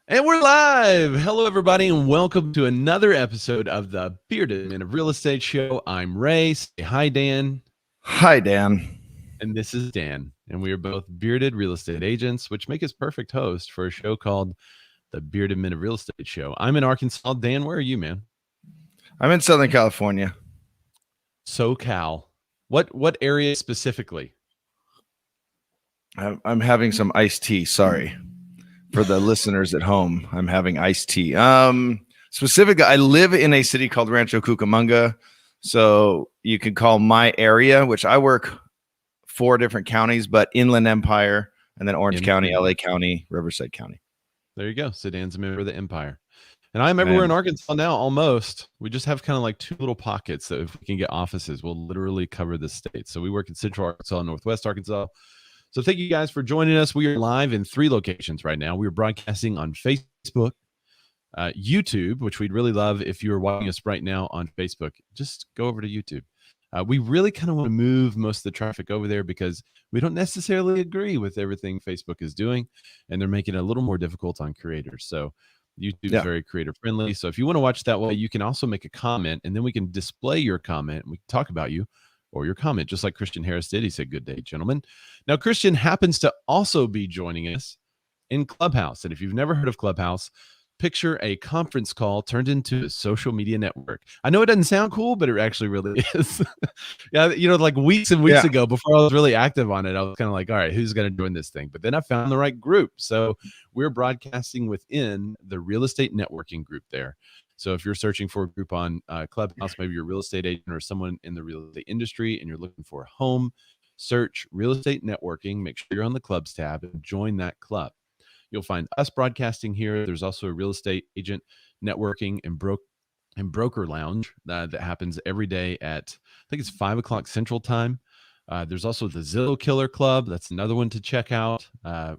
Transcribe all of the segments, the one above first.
And we're live. Hello, everybody, and welcome to another episode of the Bearded Men of Real Estate Show. I'm Ray. Say hi, Dan. Hi, Dan. And this is Dan. And we are both bearded real estate agents, which make us perfect hosts for a show called the Bearded Men of Real Estate Show. I'm in Arkansas. Dan, where are you, man? I'm in Southern California. SoCal. What area specifically? I'm having some iced tea. Sorry for the listeners at home. I'm having iced tea. Specifically, I live in a city called Rancho Cucamonga. So you can call my area, which I work 4 different counties, but Inland Empire, and then Orange County, LA County, Riverside County. There you go. So Dan's a member of the Empire. And I'm everywhere in Arkansas now, almost. We just have kind of like 2 little pockets that if we can get offices, we'll literally cover the state. So we work in Central Arkansas, Northwest Arkansas. So thank you guys for joining us. We are live in 3 locations right now. We are broadcasting on Facebook, YouTube, which we'd really love if you're watching us right now on Facebook. Just go over to YouTube. We really kind of want to move most of the traffic over there because we don't necessarily agree with everything Facebook is doing, and they're making it a little more difficult on creators. So YouTube is very creator friendly. So if you want to watch that way, you can also make a comment, and then we can display your comment and we can talk about you or your comment, just like Christian Harris did. He said, "Good day, gentlemen." Now, Christian happens to also be joining us in Clubhouse. And if you've never heard of Clubhouse, picture a conference call turned into a social media network. I know it doesn't sound cool, but it actually really is. Yeah, like weeks and weeks ago, before I was really active on it, I was kind of like, all right, who's going to join this thing? But then I found the right group. So we're broadcasting within the real estate networking group there. So if you're searching for a group on Clubhouse, maybe you're a real estate agent or someone in the real estate industry, and you're looking for a home, search real estate networking, make sure you're on the clubs tab and join that club. You'll find us broadcasting here. There's also a real estate agent networking and broker lounge that happens every day at, I think it's 5 o'clock Central Time. There's also the Zillow Killer Club. That's another one to check out,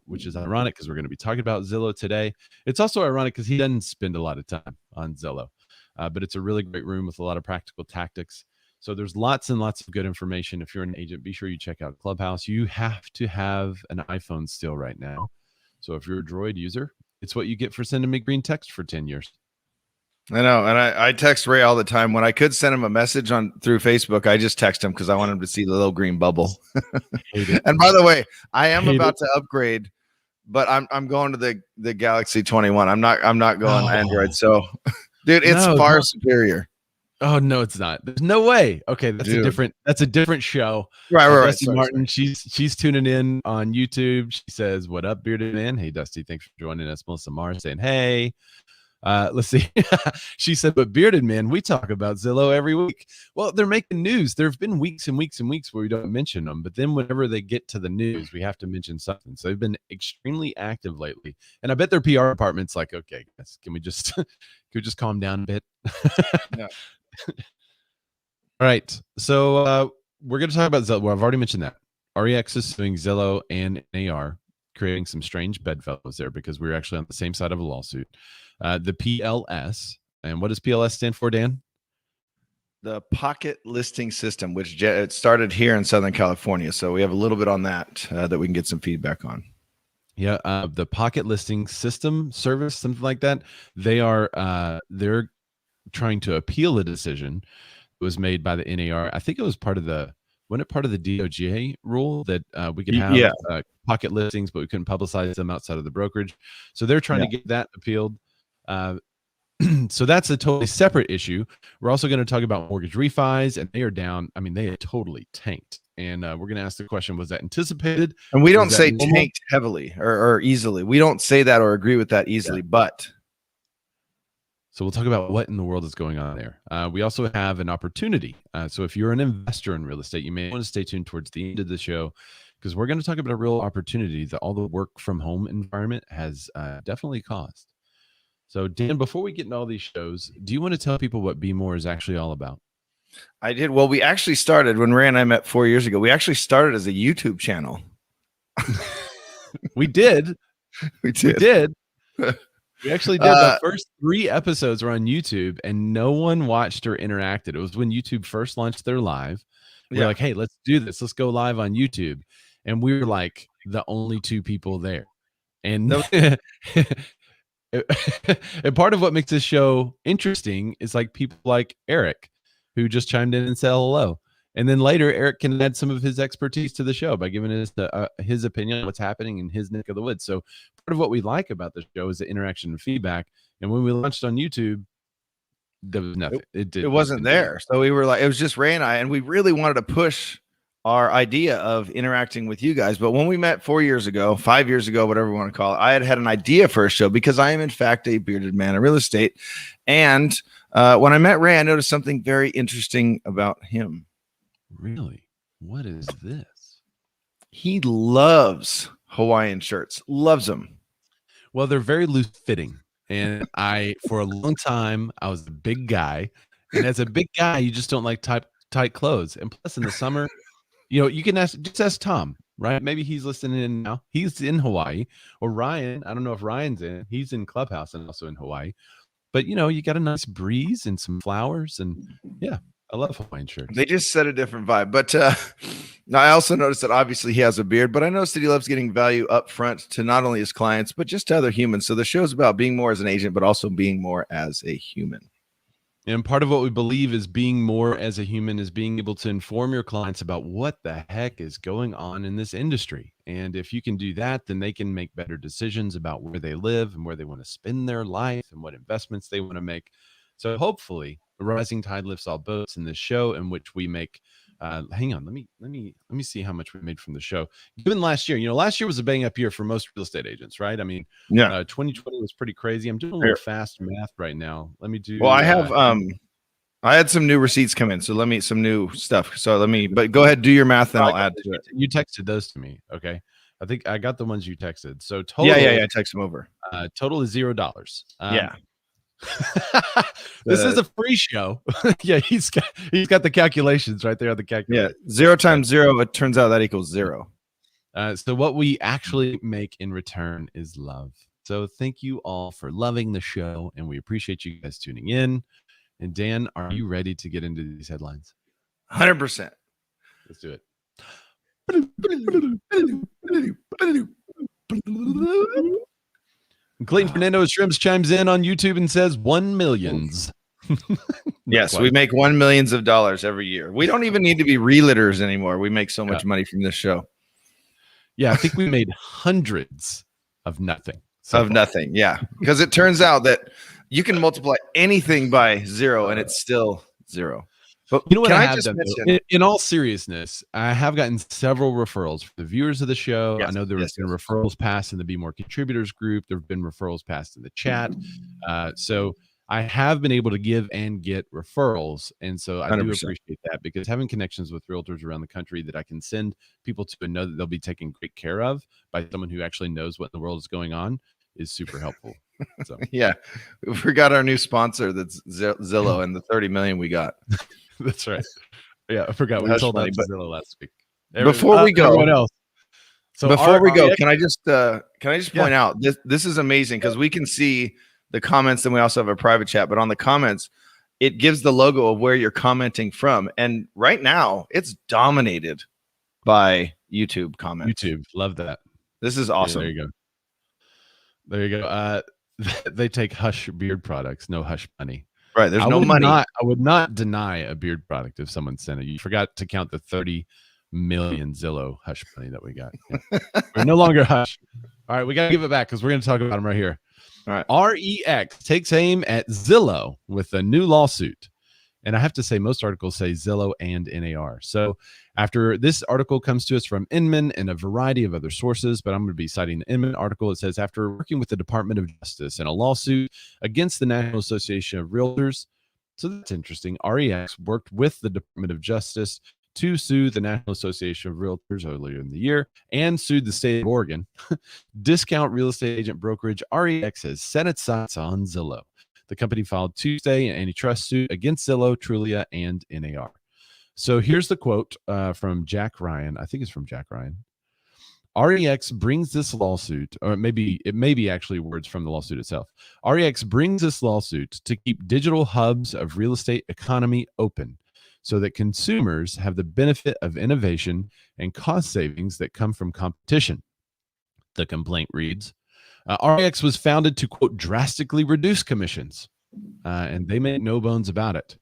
which is ironic because we're going to be talking about Zillow today. It's also ironic because he doesn't spend a lot of time on Zillow, but it's a really great room with a lot of practical tactics. So there's lots and lots of good information. If you're an agent, be sure you check out Clubhouse. You have to have an iPhone still right now. So if you're a Droid user, it's what you get for sending me green text for 10 years. I know. And I text Ray all the time. When I could send him a message through Facebook, I just text him because I want him to see the little green bubble. And by the way, I am about to upgrade, but I'm going to the Galaxy 21. I'm not going Android. So dude, it's far superior. Oh no, it's not. There's no way. Okay, that's a different show. Right. Dusty Martin, she's tuning in on YouTube. She says, "What up, bearded man?" Hey, Dusty, thanks for joining us. Melissa Mars saying, "Hey." Let's see. She said, "But bearded man, we talk about Zillow every week." Well, they're making news. There have been weeks and weeks and weeks where we don't mention them, but then whenever they get to the news, we have to mention something. So they've been extremely active lately, and I bet their PR department's like, "Okay, guys, can we just calm down a bit?" Yeah. All right. So we're going to talk about Zillow. Well, I've already mentioned that. REX is suing Zillow and NAR, creating some strange bedfellows there because we're actually on the same side of a lawsuit. The PLS. And what does PLS stand for, Dan? The Pocket Listing System, which it started here in Southern California. So we have a little bit on that that we can get some feedback on. Yeah. The Pocket Listing System service, something like that. They're trying to appeal a decision that was made by the NAR. I think it was part of the DOJ rule that we could have pocket listings, but we couldn't publicize them outside of the brokerage. So they're trying to get that appealed. So that's a totally separate issue. We're also going to talk about mortgage refis, and they are down. I mean, they had totally tanked. And we're going to ask the question, was that anticipated? And we don't say tanked heavily or easily. We don't say that or agree with that easily, but. So we'll talk about what in the world is going on there. We also have an opportunity. So if you're an investor in real estate, you may want to stay tuned towards the end of the show because we're going to talk about a real opportunity that all the work from home environment has definitely caused. So Dan, before we get into all these shows, do you want to tell people what Be More is actually all about? I did. Well, we actually started when Ray and I met 4 years ago. We actually started as a YouTube channel. We did. We did. We actually did. The first 3 episodes were on YouTube and no one watched or interacted. It was when YouTube first launched their live. We're like, hey, let's do this. Let's go live on YouTube. And we were like the only 2 people there. And and part of what makes this show interesting is like people like Eric, who just chimed in and said hello. And then later, Eric can add some of his expertise to the show by giving us his opinion on what's happening in his neck of the woods. So part of what we like about the show is the interaction and feedback. And when we launched on YouTube, there was nothing. It wasn't there. So we were like, it was just Ray and I, and we really wanted to push our idea of interacting with you guys. But when we met 4 years ago, 5 years ago, whatever we want to call it, I had an idea for a show because I am in fact a bearded man in real estate. And when I met Ray, I noticed something very interesting about him. Really? What is this? He loves Hawaiian shirts, loves them. Well, they're very loose fitting. And for a long time, I was a big guy. And as a big guy, you just don't like tight clothes. And plus in the summer, you can just ask Tom, right? Maybe he's listening in now. He's in Hawaii. Or Ryan. I don't know if Ryan's in. He's in Clubhouse and also in Hawaii. But, you got a nice breeze and some flowers. And yeah, I love Hawaiian shirts. They just set a different vibe. But I also noticed that obviously he has a beard, but I noticed that he loves getting value up front to not only his clients, but just to other humans. So the show's about being more as an agent, but also being more as a human. And part of what we believe is being more as a human is being able to inform your clients about what the heck is going on in this industry. And if you can do that, then they can make better decisions about where they live and where they want to spend their life and what investments they want to make. So hopefully a rising tide lifts all boats in this show in which we make hang on, let me see how much we made from the show. Given last year, last year was a bang up year for most real estate agents, right? I mean, 2020 was pretty crazy. I'm doing a little fast math right now. Let me do. Well, I have I had some new receipts come in, so some new stuff. So but go ahead, do your math, and I'll add to it. You texted those to me, okay? I think I got the ones you texted. So total, yeah, text them over. Total is $0. Yeah. This is a free show. Yeah, he's got the calculations right there on the calculator. Yeah, 0 times 0, it turns out that equals 0. So what we actually make in return is love. So thank you all for loving the show, and we appreciate you guys tuning in. And Dan, are you ready to get into these headlines? 100%. Let's do it. Clayton Fernando Shrimps chimes in on YouTube and says 1 millions. Yes, we make $1 millions every year. We don't even need to be realtors anymore. We make so much money from this show. Yeah, I think we made hundreds of nothing. Nothing, yeah. Because it turns out that you can multiply anything by 0 and it's still 0. But you know what I have done, in all seriousness, I have gotten several referrals for the viewers of the show. Yes, I know there have been referrals passed in the Be More Contributors group. There have been referrals passed in the chat. So I have been able to give and get referrals. And so I 100%. Do appreciate that, because having connections with realtors around the country that I can send people to and know that they'll be taken great care of by someone who actually knows what in the world is going on is super helpful. So yeah, we forgot our new sponsor. That's Zillow and the 30 million we got. That's right. Yeah, I forgot. We told that to Zillow last week. Before we go, everyone else. So before we go, can I just point out this is amazing, because we can see the comments and we also have a private chat. But on the comments, it gives the logo of where you're commenting from, and right now it's dominated by YouTube comments. YouTube, love that. This is awesome. Yeah, there you go. They take Hush beard products, no Hush money. Right, there's no money. I would not deny a beard product if someone sent it. You forgot to count the 30 million Zillow Hush money that we got. Yeah. We're no longer Hush. All right, we got to give it back because we're going to talk about them right here. All right. REX takes aim at Zillow with a new lawsuit. And I have to say, most articles say Zillow and NAR. So after this article comes to us from Inman and a variety of other sources, but I'm going to be citing the Inman article. It says, after working with the Department of Justice in a lawsuit against the National Association of Realtors. So that's interesting. REX worked with the Department of Justice to sue the National Association of Realtors earlier in the year and sued the state of Oregon. Discount real estate agent brokerage REX has set its sights on Zillow. The company filed Tuesday an antitrust suit against Zillow, Trulia, and NAR. So here's the quote from Jack Ryan. I think it's from Jack Ryan. REX brings this lawsuit, or it may be actually words from the lawsuit itself. REX brings this lawsuit to keep digital hubs of real estate economy open so that consumers have the benefit of innovation and cost savings that come from competition. The complaint reads, REX was founded to, quote, drastically reduce commissions, and they make no bones about it.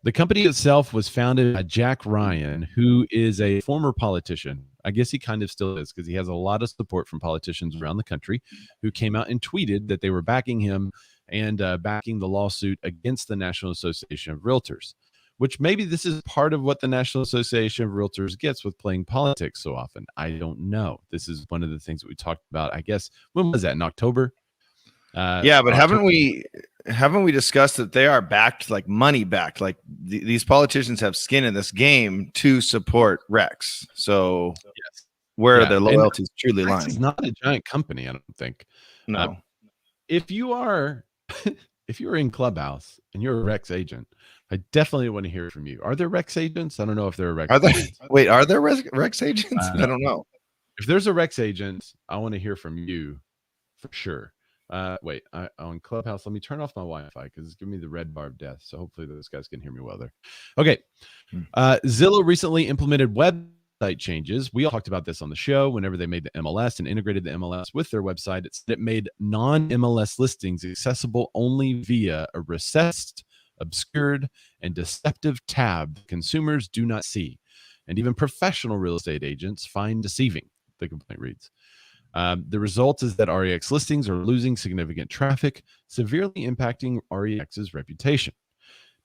The company itself was founded by Jack Ryan, who is a former politician. I guess he kind of still is, because he has a lot of support from politicians around the country who came out and tweeted that they were backing him and backing the lawsuit against the National Association of Realtors, which maybe this is part of what the National Association of Realtors gets with playing politics so often. I don't know. This is one of the things that we talked about, I guess. When was that? In October? Yeah, but haven't we discussed that they are backed, like money backed? Like these politicians have skin in this game to support Rex. So yes. where are their loyalties truly Rex lying? is not a giant company, I don't think. No. If you are in Clubhouse and you're a Rex agent, I definitely want to hear from you. Are there Rex agents? I don't know if there are Rex agents. Wait, are there Rex agents? I don't know. If there's a Rex agent, I want to hear from you for sure. Wait, on Clubhouse, let me turn off my Wi-Fi because it's giving me the red bar of death. So hopefully those guys can hear me well there. Okay. Zillow recently implemented website changes. We all talked about this on the show whenever they made the MLS and integrated the MLS with their website. It made non-MLS listings accessible only via a recessed, obscured, and deceptive tab consumers do not see. And even professional real estate agents find deceiving, the complaint reads. The result is that REX listings are losing significant traffic, severely impacting REX's reputation.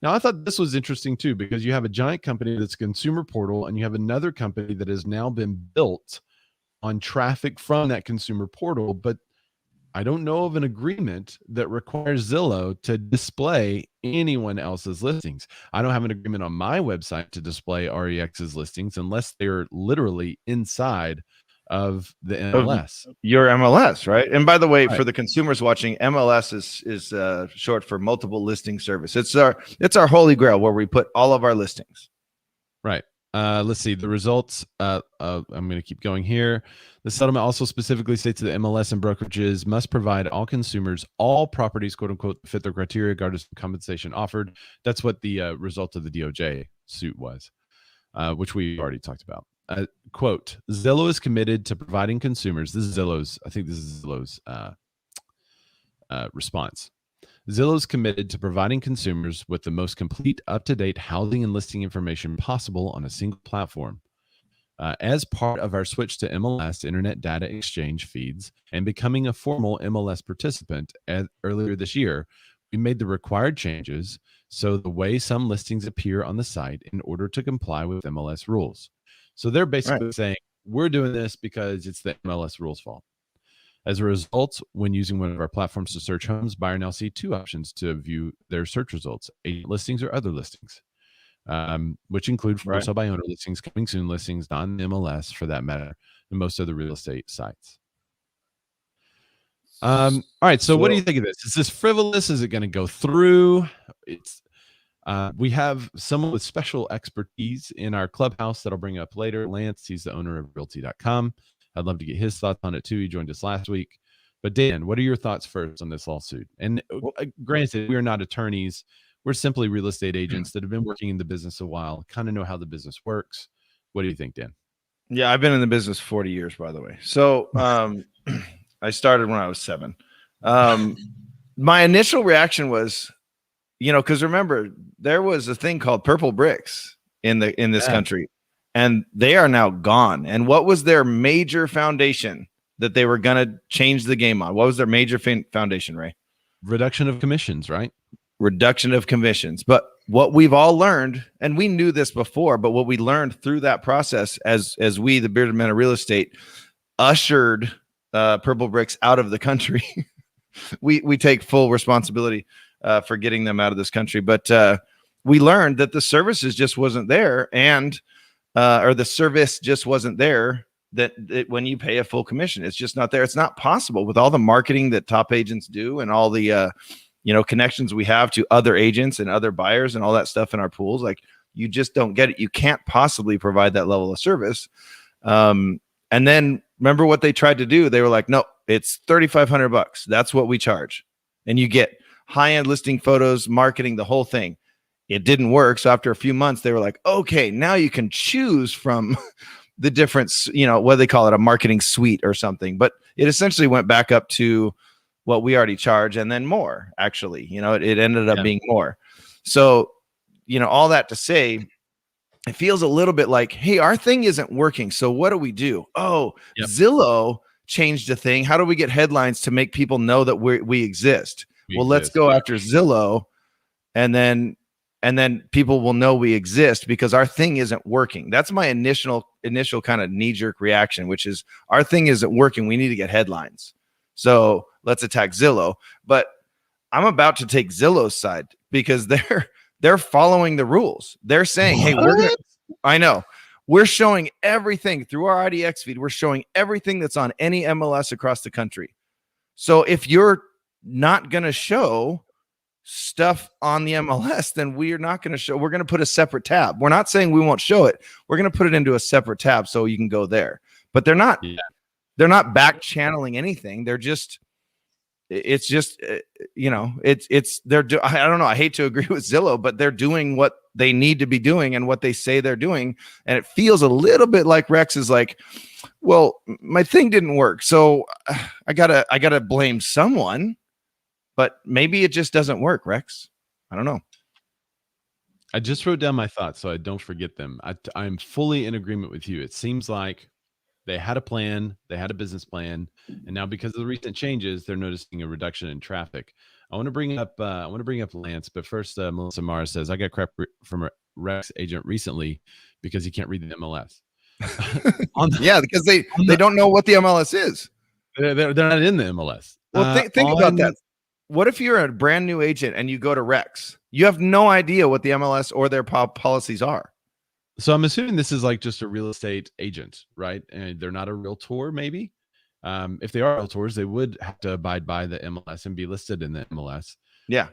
Now, I thought this was interesting too, because you have a giant company that's a consumer portal, and you have another company that has now been built on traffic from that consumer portal. But I don't know of an agreement that requires Zillow to display anyone else's listings. I don't have an agreement on my website to display REX's listings unless they're literally inside of the MLS. Your MLS, right? And by the way, for the consumers watching, MLS is short for multiple listing service. It's our holy grail where we put all of our listings. Right. Let's see the results. I'm going to keep going here. The settlement also specifically states that MLS and brokerages must provide all consumers all properties, quote unquote, fit their criteria, regardless of compensation offered. That's what the result of the DOJ suit was, which we already talked about. Quote, Zillow is committed to providing consumers, this is Zillow's response. Zillow is committed to providing consumers with the most complete, up-to-date housing and listing information possible on a single platform. As part of our switch to MLS, Internet Data Exchange feeds, and becoming a formal MLS participant earlier this year, we made the required changes so the way some listings appear on the site in order to comply with MLS rules. So they're basically saying, we're doing this because it's the MLS rules fault. As a result, when using one of our platforms to search homes, buyer now see two options to view their search results: agent listings or other listings, which include for sale by owner listings, coming soon listings, non-MLS for that matter, and most other real estate sites. All right. So what do you think of this? Is this frivolous? Is it going to go through? We have someone with special expertise in our clubhouse that I'll bring up later. Lance, he's the owner of realty.com. I'd love to get his thoughts on it too. He joined us last week. But Dan, what are your thoughts first on this lawsuit? And granted, we are not attorneys. We're simply real estate agents that have been working in the business a while, kind of know how the business works. What do you think, Dan? Yeah, I've been in the business 40 years, by the way. So I started when I was 7. My initial reaction was, because remember, there was a thing called purple bricks in this country, and they are now gone. And what was their major foundation that they were going to change the game on? What was their major foundation, Ray? Reduction of commissions, right? Reduction of commissions. But what we've all learned, and we knew this before, but what we learned through that process as we, the Bearded Men of Real Estate, ushered purple bricks out of the country. we take full responsibility for getting them out of this country. But we learned that the services just wasn't there, or the service just wasn't there that when you pay a full commission, it's just not there. It's not possible with all the marketing that top agents do and all the connections we have to other agents and other buyers and all that stuff in our pools. Like, you just don't get it. You can't possibly provide that level of service. And then remember what they tried to do? They were like, no, it's $3,500. That's what we charge. And you get high-end listing photos, marketing, the whole thing. It didn't work. So after a few months, they were like, okay, now you can choose from the different, what they call it, a marketing suite or something. But it essentially went back up to what we already charge and then more, actually. It ended up being more. So, all that to say, it feels a little bit like, hey, our thing isn't working. So what do? Oh, Zillow changed a thing. How do we get headlines to make people know that we exist? Let's go after Zillow, and then people will know we exist because our thing isn't working. That's my initial kind of knee-jerk reaction, which is our thing isn't working. We need to get headlines. So let's attack Zillow. But I'm about to take Zillow's side because they're following the rules. They're saying, hey, I know. We're showing everything through our IDX feed. We're showing everything that's on any MLS across the country. So if you're not going to show stuff on the MLS, then we're not going to show. We're going to put a separate tab. We're not saying we won't show it. We're going to put it into a separate tab so you can go there. But they're not. Yeah. They're not back channeling anything. They're just. It's just, they're. I don't know. I hate to agree with Zillow, but they're doing what they need to be doing and what they say they're doing, and it feels a little bit like Rex is like, well, my thing didn't work, so I gotta blame someone. But maybe it just doesn't work, Rex. I don't know. I just wrote down my thoughts so I don't forget them. I'm fully in agreement with you. It seems like they had a plan, they had a business plan, and now because of the recent changes, they're noticing a reduction in traffic. I want to bring up Lance, but first, Melissa Mara says, I got crap from a Rex agent recently because he can't read the MLS. Because they don't know what the MLS is. They're not in the MLS. Well, think about that. What if you're a brand new agent and you go to Rex? You have no idea what the MLS or their policies are. So I'm assuming this is like just a real estate agent, right? And they're not a realtor, maybe. If they are realtors, they would have to abide by the MLS and be listed in the MLS. Yeah.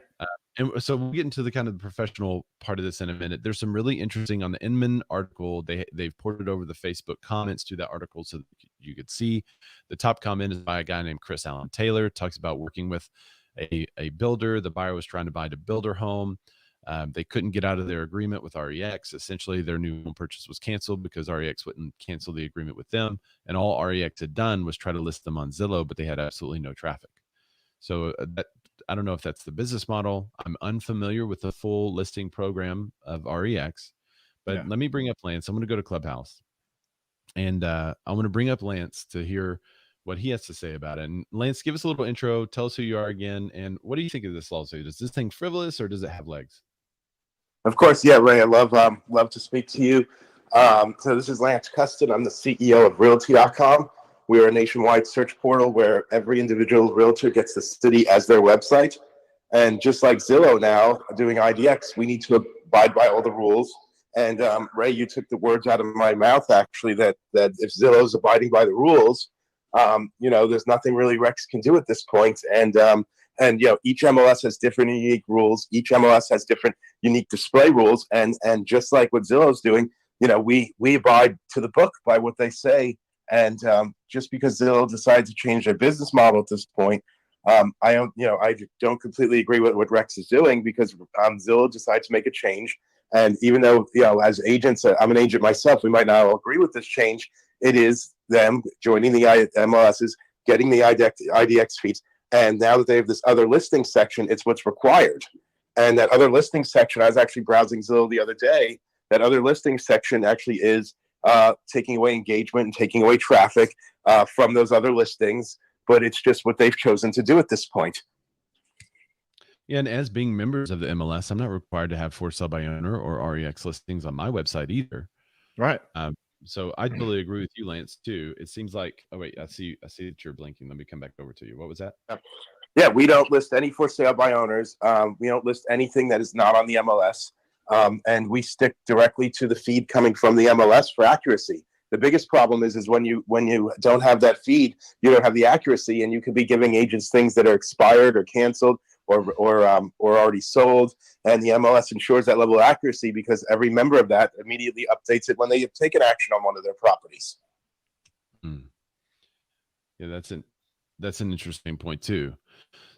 And so we'll get into the kind of the professional part of this in a minute. There's some really interesting on the Inman article. They've ported over the Facebook comments to that article so that you could see. The top comment is by a guy named Chris Allen Taylor. Talks about working with a builder. The buyer was trying to buy a builder home. They couldn't get out of their agreement with REX. Essentially, their new home purchase was canceled because REX wouldn't cancel the agreement with them. And all REX had done was try to list them on Zillow, but they had absolutely no traffic. So I don't know if that's the business model. I'm unfamiliar with the full listing program of REX, but let me bring up Lance. I'm going to go to Clubhouse, and I want to bring up Lance to hear what he has to say about it. And Lance, give us a little intro. Tell us who you are again, and what do you think of this lawsuit? Is this thing frivolous or does it have legs? Of course, yeah, Ray. I love to speak to you. So this is Lance Custon. I'm the CEO of Realty.com. We are a nationwide search portal where every individual realtor gets the city as their website. And just like Zillow now doing IDX, we need to abide by all the rules. And Ray, you took the words out of my mouth, actually, that if Zillow's abiding by the rules, there's nothing really Rex can do at this point. And each MLS has different unique rules. Each MLS has different unique display rules. And just like what Zillow's doing, we abide to the book by what they say. And just because Zillow decides to change their business model at this point, I don't completely agree with what Rex is doing because Zillow decides to make a change. And even though, as agents, I'm an agent myself, we might not all agree with this change. It is them joining the MLSs, getting the IDX feeds. And now that they have this other listing section, it's what's required. And that other listing section, I was actually browsing Zillow the other day, that other listing section actually is taking away engagement and taking away traffic from those other listings. But it's just what they've chosen to do at this point. Yeah, and as being members of the MLS, I'm not required to have for sale by owner or REX listings on my website either. Right. So I totally agree with you, Lance, too. It seems like, oh, wait, I see that you're blinking. Let me come back over to you. What was that? Yeah, we don't list any for sale by owners. We don't list anything that is not on the MLS. And we stick directly to the feed coming from the MLS for accuracy. The biggest problem is when you don't have that feed, you don't have the accuracy, and you could be giving agents things that are expired or canceled or already sold. And the MLS ensures that level of accuracy because every member of that immediately updates it when they have taken action on one of their properties. Yeah, that's an interesting point too.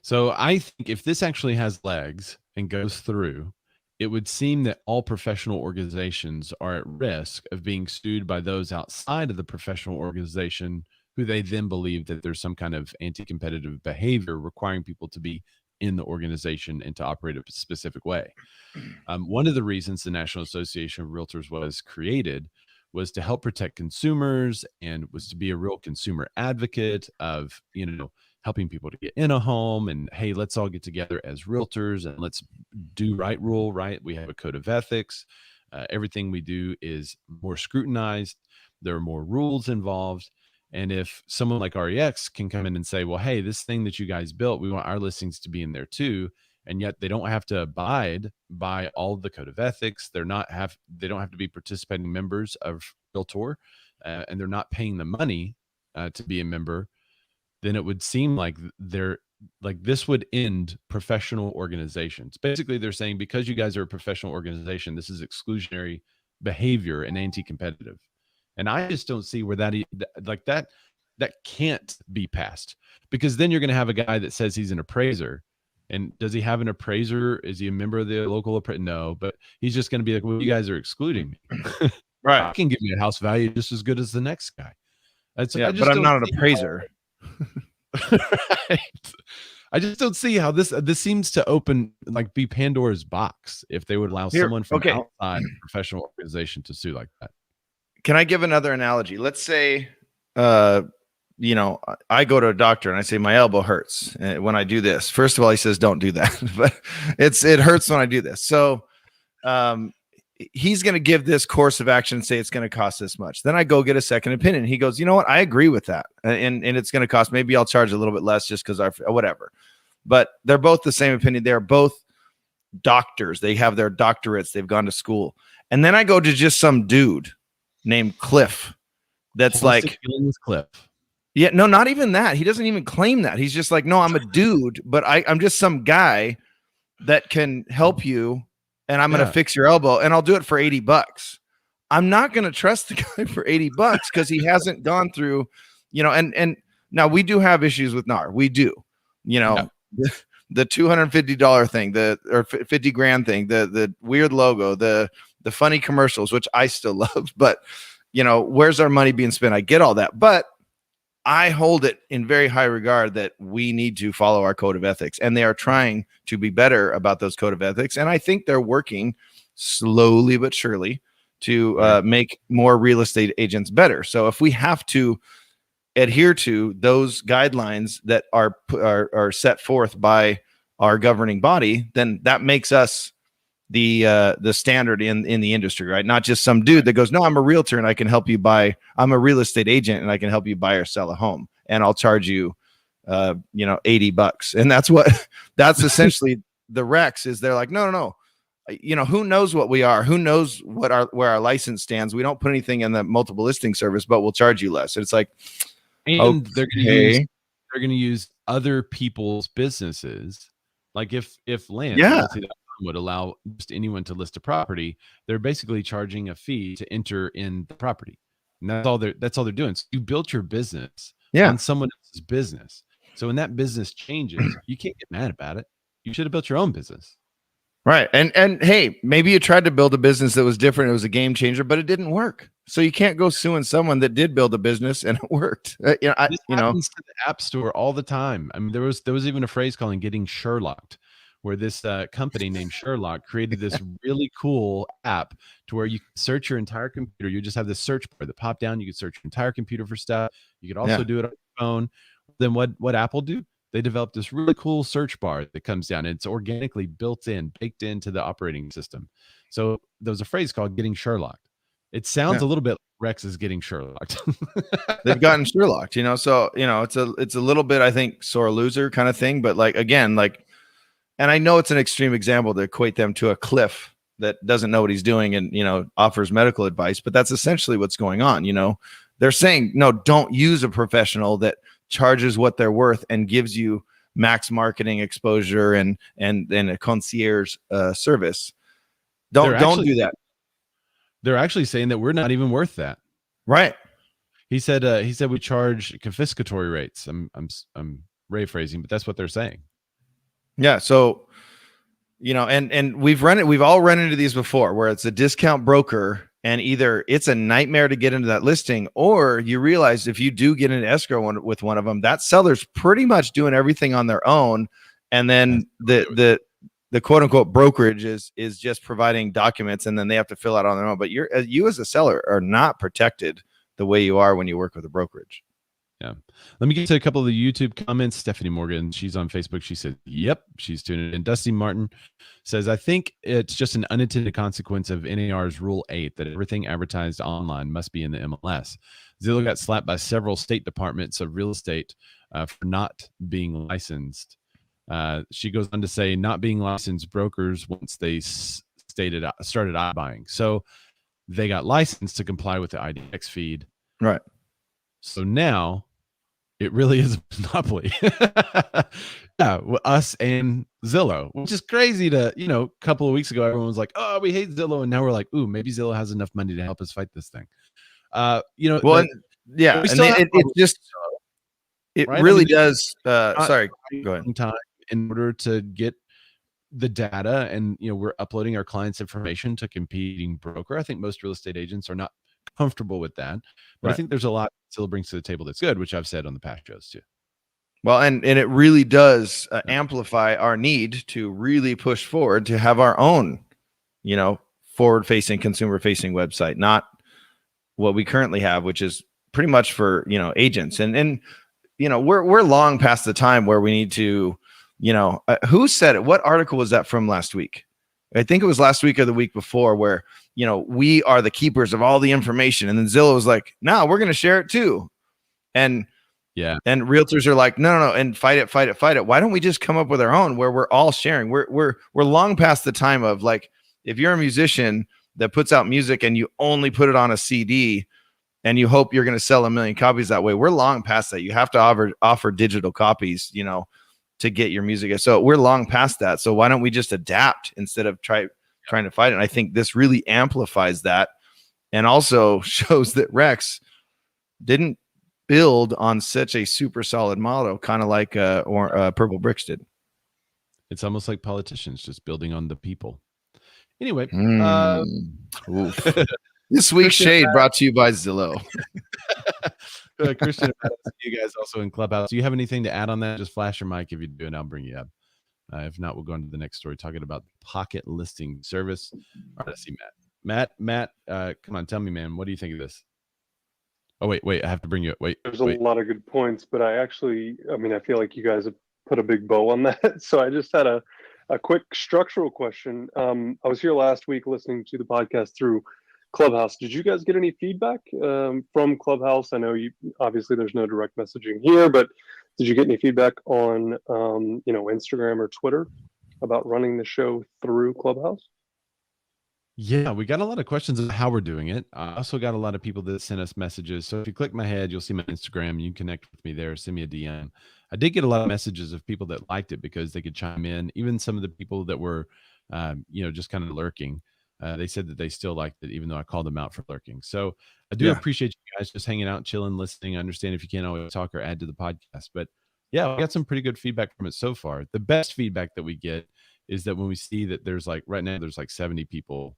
So I think if this actually has legs and goes through, it would seem that all professional organizations are at risk of being sued by those outside of the professional organization who they then believe that there's some kind of anti-competitive behavior requiring people to be in the organization and to operate a specific way. One of the reasons the National Association of Realtors was created was to help protect consumers and was to be a real consumer advocate of, helping people to get in a home, and hey, let's all get together as realtors and let's do right. We have a code of ethics. Everything we do is more scrutinized. There are more rules involved. And if someone like REX can come in and say, well, hey, this thing that you guys built, we want our listings to be in there too. And yet they don't have to abide by all of the code of ethics. They don't have to be participating members of Realtor, and they're not paying the money to be a member. Then it would seem like this would end professional organizations. Basically, they're saying, because you guys are a professional organization, this is exclusionary behavior and anti-competitive. And I just don't see where that can't be passed, because then you're going to have a guy that says he's an appraiser. And does he have an appraiser? Is he a member of the local appraiser? No, but he's just going to be like, well, you guys are excluding me. Right. I can give you a house value just as good as the next guy. But I'm not an appraiser. Right. I just don't see how this seems to be Pandora's box if they would allow someone from outside a professional organization to sue like that. Can I give another analogy? Let's say, I go to a doctor and I say my elbow hurts when I do this. First of all, he says don't do that, but it hurts when I do this. So he's going to give this course of action and say it's going to cost this much. Then I go get a second opinion. He goes, you know what? I agree with that, and it's going to cost. Maybe I'll charge a little bit less just because whatever. But they're both the same opinion. They're both doctors. They have their doctorates. They've gone to school. And then I go to just some dude named Cliff. That's like Cliff. Yeah, no, not even that. He doesn't even claim that. He's just like, no, I'm a dude, but I'm just some guy that can help you, and I'm going to fix your elbow, and I'll do it for $80. I'm not going to trust the guy for $80 because he hasn't gone through, and now we do have issues with NAR. We do, the $250 thing, or $50,000 thing, the weird logo, the funny commercials, which I still love, but where's our money being spent? I get all that, but I hold it in very high regard that we need to follow our code of ethics, and they are trying to be better about those code of ethics. And I think they're working slowly but surely to make more real estate agents better. So if we have to adhere to those guidelines that are set forth by our governing body, then that makes us the standard in the industry, right? Not just some dude that goes, no, I'm a realtor and I can help you buy. I'm a real estate agent and I can help you buy or sell a home, and I'll charge you, $80. And that's essentially the Rex is. They're like, no. Who knows what we are? Who knows where our license stands? We don't put anything in the multiple listing service, but we'll charge you less. And it's like, and they're going to use other people's businesses. Like if land, would allow just anyone to list a property, they're basically charging a fee to enter in the property, and that's all they're doing. So you built your business on someone else's business. So when that business changes, you can't get mad about it. You should have built your own business, right? And hey, maybe you tried to build a business that was different. It was a game changer, but it didn't work. So you can't go suing someone that did build a business and it worked. This happens to the App Store all the time. I mean, there was even a phrase calling getting Sherlocked, where this company named Sherlock created this really cool app to where you can search your entire computer. You just have this search bar that pop down. You could search your entire computer for stuff. You could also do it on your phone. Then what Apple do? They developed this really cool search bar that comes down, and it's organically baked into the operating system. So there was a phrase called getting Sherlocked. It sounds a little bit like Rex is getting Sherlocked. They've gotten Sherlocked, so it's a little bit, I think, sore loser kind of thing. But and I know it's an extreme example to equate them to a Cliff that doesn't know what he's doing and, offers medical advice, but that's essentially what's going on. They're saying, no, don't use a professional that charges what they're worth and gives you max marketing exposure and a concierge service. Don't do that. They're actually saying that we're not even worth that. Right. He said we charge confiscatory rates. I'm rephrasing, but that's what they're saying. Yeah. So, and we've all run into these before where it's a discount broker And either it's a nightmare to get into that listing, or you realize if you do get into escrow with one of them, that seller's pretty much doing everything on their own. And then the quote unquote brokerage is just providing documents, and then they have to fill out on their own. But you as a seller are not protected the way you are when you work with a brokerage. Yeah. Let me get to a couple of the YouTube comments. Stephanie Morgan, she's on Facebook. She said, yep, she's tuning in. Dusty Martin says, I think it's just an unintended consequence of NAR's Rule 8 that everything advertised online must be in the MLS. Zillow got slapped by several state departments of real estate for not being licensed. She goes on to say, not being licensed brokers once they started iBuying. So they got licensed to comply with the IDX feed. Right. So now it really is a monopoly. Yeah, us and Zillow, which is crazy to, a couple of weeks ago, everyone was like, oh, we hate Zillow. And now we're like, ooh, maybe Zillow has enough money to help us fight this thing. Well, yeah. And it right? really does. Sorry, go ahead. Time in order to get the data, and, we're uploading our clients' information to competing broker. I think most real estate agents are not comfortable with that, but I think there's a lot Zillow brings to the table that's good, which I've said on the past shows too. Well, and it really does amplify our need to really push forward to have our own, forward-facing, consumer-facing website, not what we currently have, which is pretty much for, agents. And we're long past the time where we need to, who said it? What article was that from last week? I think it was last week or the week before, where, we are the keepers of all the information. And then Zillow was like, no, we're going to share it too. And realtors are like, no, and fight it. Why don't we just come up with our own where we're all sharing? We're long past the time of, like, if you're a musician that puts out music and you only put it on a CD and you hope you're going to sell 1 million copies that way. We're long past that. You have to offer digital copies, to get your music. So we're long past that. So why don't we just adapt instead of trying to fight it? And I think this really amplifies that, and also shows that Rex didn't build on such a super solid model, kind of like Purple Bricks did. It's almost like politicians just building on the people. Anyway, this week's shade brought to you by Zillow. Christian, you guys also in Clubhouse. Do you have anything to add on that? Just flash your mic if you do, and I'll bring you up. If not, we'll go on to the next story, talking about pocket listing service. All right, I see Matt. Matt, come on, tell me, man, what do you think of this? Oh, wait, I have to bring you up. There's a lot of good points, but I feel like you guys have put a big bow on that. So I just had a quick structural question. I was here last week listening to the podcast through Clubhouse. Did you guys get any feedback from Clubhouse? I know obviously there's no direct messaging here, but did you get any feedback on Instagram or Twitter about running the show through Clubhouse? Yeah, we got a lot of questions on how we're doing it. I also got a lot of people that sent us messages. So if you click my head, you'll see my Instagram. You can connect with me there. Send me a DM. I did get a lot of messages of people that liked it because they could chime in. Even some of the people that were, just kind of lurking. They said that they still liked it, even though I called them out for lurking. So I do appreciate you guys just hanging out, chilling, listening. I understand if you can't always talk or add to the podcast, but yeah, we got some pretty good feedback from it so far. The best feedback that we get is that when we see that there's right now, there's 70 people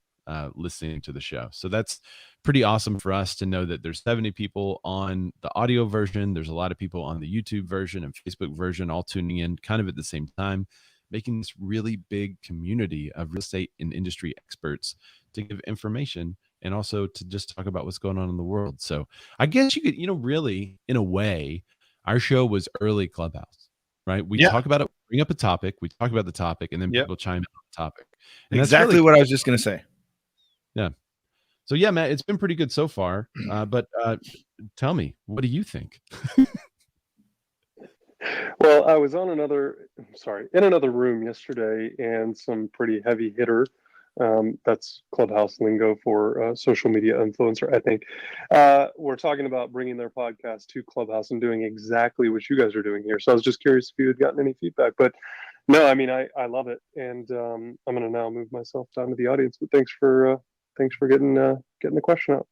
listening to the show. So that's pretty awesome for us to know that there's 70 people on the audio version. There's a lot of people on the YouTube version and Facebook version, all tuning in kind of at the same time, making this really big community of real estate and industry experts to give information and also to just talk about what's going on in the world. So I guess you could, really, in a way, our show was early Clubhouse, right? We talk about it, bring up a topic, we talk about the topic, and then people chime in on the topic. And exactly what I was just going to say. Yeah. So yeah, Matt, it's been pretty good so far. But tell me, what do you think? Well, I was in another room yesterday, and some pretty heavy hitter, that's Clubhouse lingo for social media influencer, I think, we're talking about bringing their podcast to Clubhouse and doing exactly what you guys are doing here. So I was just curious if you had gotten any feedback, but no, I love it. And I'm going to now move myself down to the audience, but thanks for getting the question out.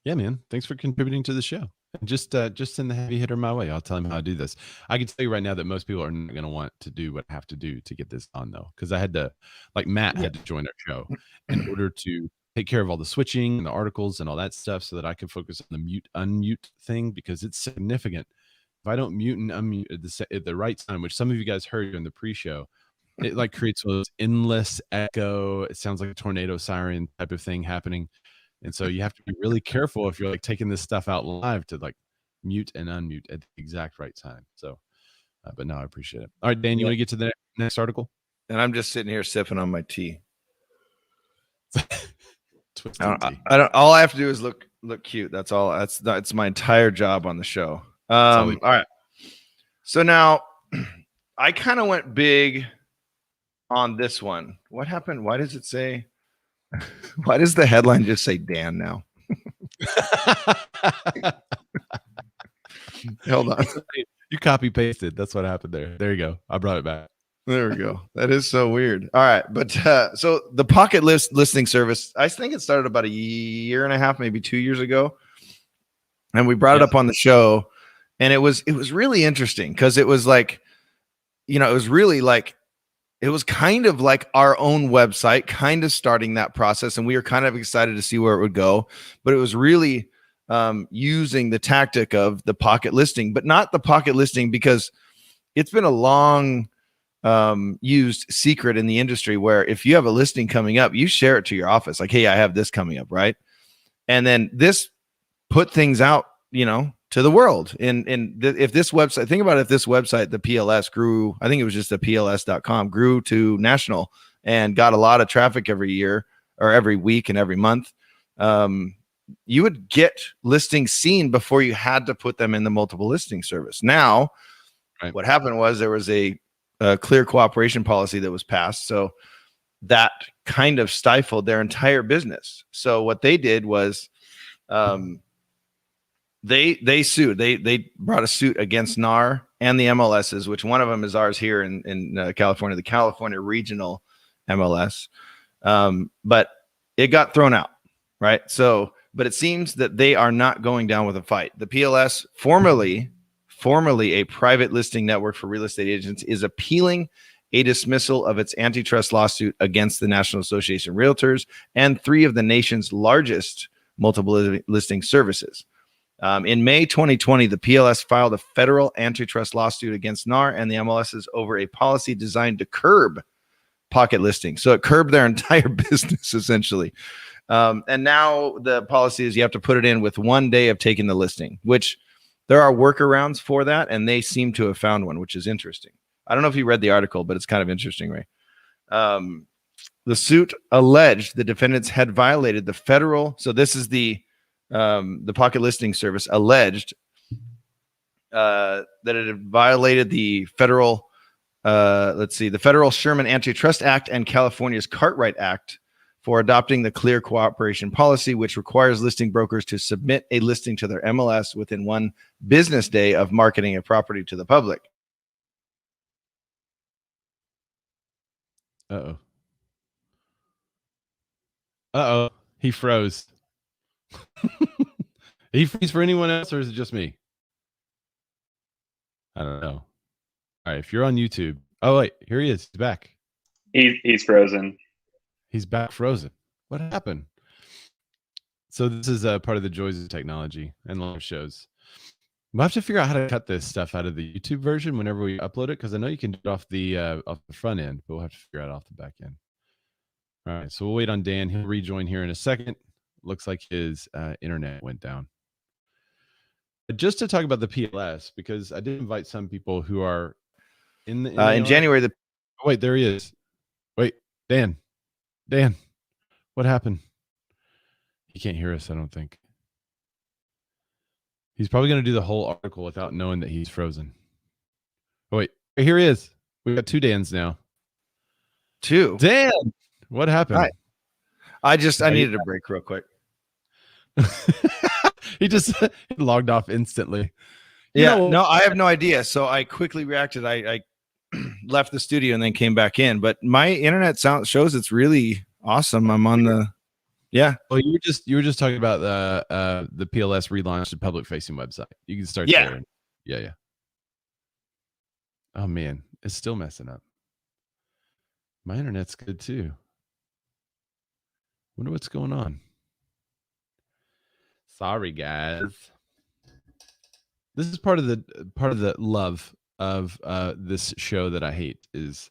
Yeah, man. Thanks for contributing to the show. And just send the heavy hitter my way. I'll tell him how to do this. I can tell you right now that most people are not going to want to do what I have to do to get this on, though, because I had to, Matt had to join our show in order to take care of all the switching and the articles and all that stuff so that I can focus on the mute unmute thing, because it's significant. If I don't mute and unmute at the right time, which some of you guys heard in the pre-show, it like creates one of those endless echo. It sounds like a tornado siren type of thing happening. And so you have to be really careful if you're like taking this stuff out live to like mute and unmute at the exact right time. So, but no, I appreciate it. All right, Dan, you want to get to the next article? And I'm just sitting here sipping on my tea. Twisted tea. I don't. All I have to do is look cute. That's all. That's my entire job on the show. All right. So now, I kind of went big on this one. What happened? Why does it say? Why does the headline just say Dan now? Hold on. You copy pasted. That's what happened there. There you go. I brought it back. There we go. That is so weird. All right. But so the Pocket listing service, I think it started about a year and a half, maybe 2 years ago. And we brought it up on the show. And it was really interesting because it was like, it was really like, it was kind of like our own website, kind of starting that process. And we were kind of excited to see where it would go. But it was really using the tactic of the pocket listing, but not the pocket listing, because it's been a long used secret in the industry where if you have a listing coming up, you share it to your office. Like, hey, I have this coming up, right? And then this put things out, to the world. If this website, think about it, if this website, the PLS grew, I think it was just the PLS.com, grew to national and got a lot of traffic every year or every week and every month, you would get listings seen before you had to put them in the multiple listing service. Now, what happened was there was a clear cooperation policy that was passed. So that kind of stifled their entire business. So what they did was they sued. They brought a suit against NAR and the MLSs, which one of them is ours here in California, the California Regional MLS. But it got thrown out, right? So, but it seems that they are not going down with a fight. The PLS, formerly a private listing network for real estate agents, is appealing a dismissal of its antitrust lawsuit against the National Association of Realtors and 3 of the nation's largest multiple listing services. In May 2020, the PLS filed a federal antitrust lawsuit against NAR and the MLSs over a policy designed to curb pocket listings. So it curbed their entire business, essentially. And now the policy is you have to put it in with 1 day of taking the listing, which there are workarounds for that, and they seem to have found one, which is interesting. I don't know if you read the article, but it's kind of interesting, Ray. The suit alleged the defendants had violated the federal. So this is the pocket listing service alleged that it had violated the federal, the Federal Sherman Antitrust Act and California's Cartwright Act for adopting the clear cooperation policy, which requires listing brokers to submit a listing to their MLS within 1 business day of marketing a property to the public. Uh-oh. He froze. He freeze for anyone else, or is it just me? I don't know. All right, if you're on YouTube. Oh, wait, here he is. He's back. He's frozen. He's back frozen. What happened? So this is part of the joys of technology and live shows. We'll have to figure out how to cut this stuff out of the YouTube version whenever we upload it, because I know you can do it off the front end, but we'll have to figure it out off the back end. All right, so we'll wait on Dan. He'll rejoin here in a second. Looks like his internet went down. But just to talk about the PLS, because I did invite some people who are in January. Oh, wait, there he is. Wait, Dan, what happened? He can't hear us, I don't think. He's probably going to do the whole article without knowing that he's frozen. Oh, wait, here he is. We got 2 Dans now. 2. Dan, what happened? Hi. I needed a break real quick. He just logged off instantly. No, I have no idea. So I quickly reacted. I left the studio and then came back in. But my internet shows it's really awesome. I'm on the Well, you were just talking about the PLS relaunched a public facing website. You can start there. Yeah. Oh man, it's still messing up. My internet's good too. Wonder what's going on. Sorry, guys. This is part of the love of this show that I hate is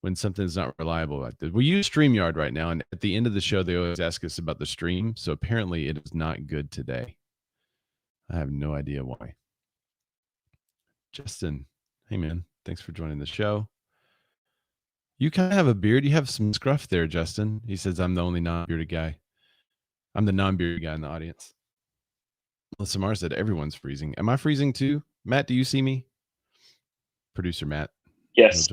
when something's not reliable like this. We use StreamYard right now, and at the end of the show, they always ask us about the stream. So apparently, it is not good today. I have no idea why. Justin, hey man, thanks for joining the show. You kind of have a beard. You have some scruff there, Justin. He says, I'm the only non-bearded guy. I'm the non-bearded guy in the audience. Melissa Mars said, everyone's freezing. Am I freezing too? Matt, do you see me? Producer Matt. Yes.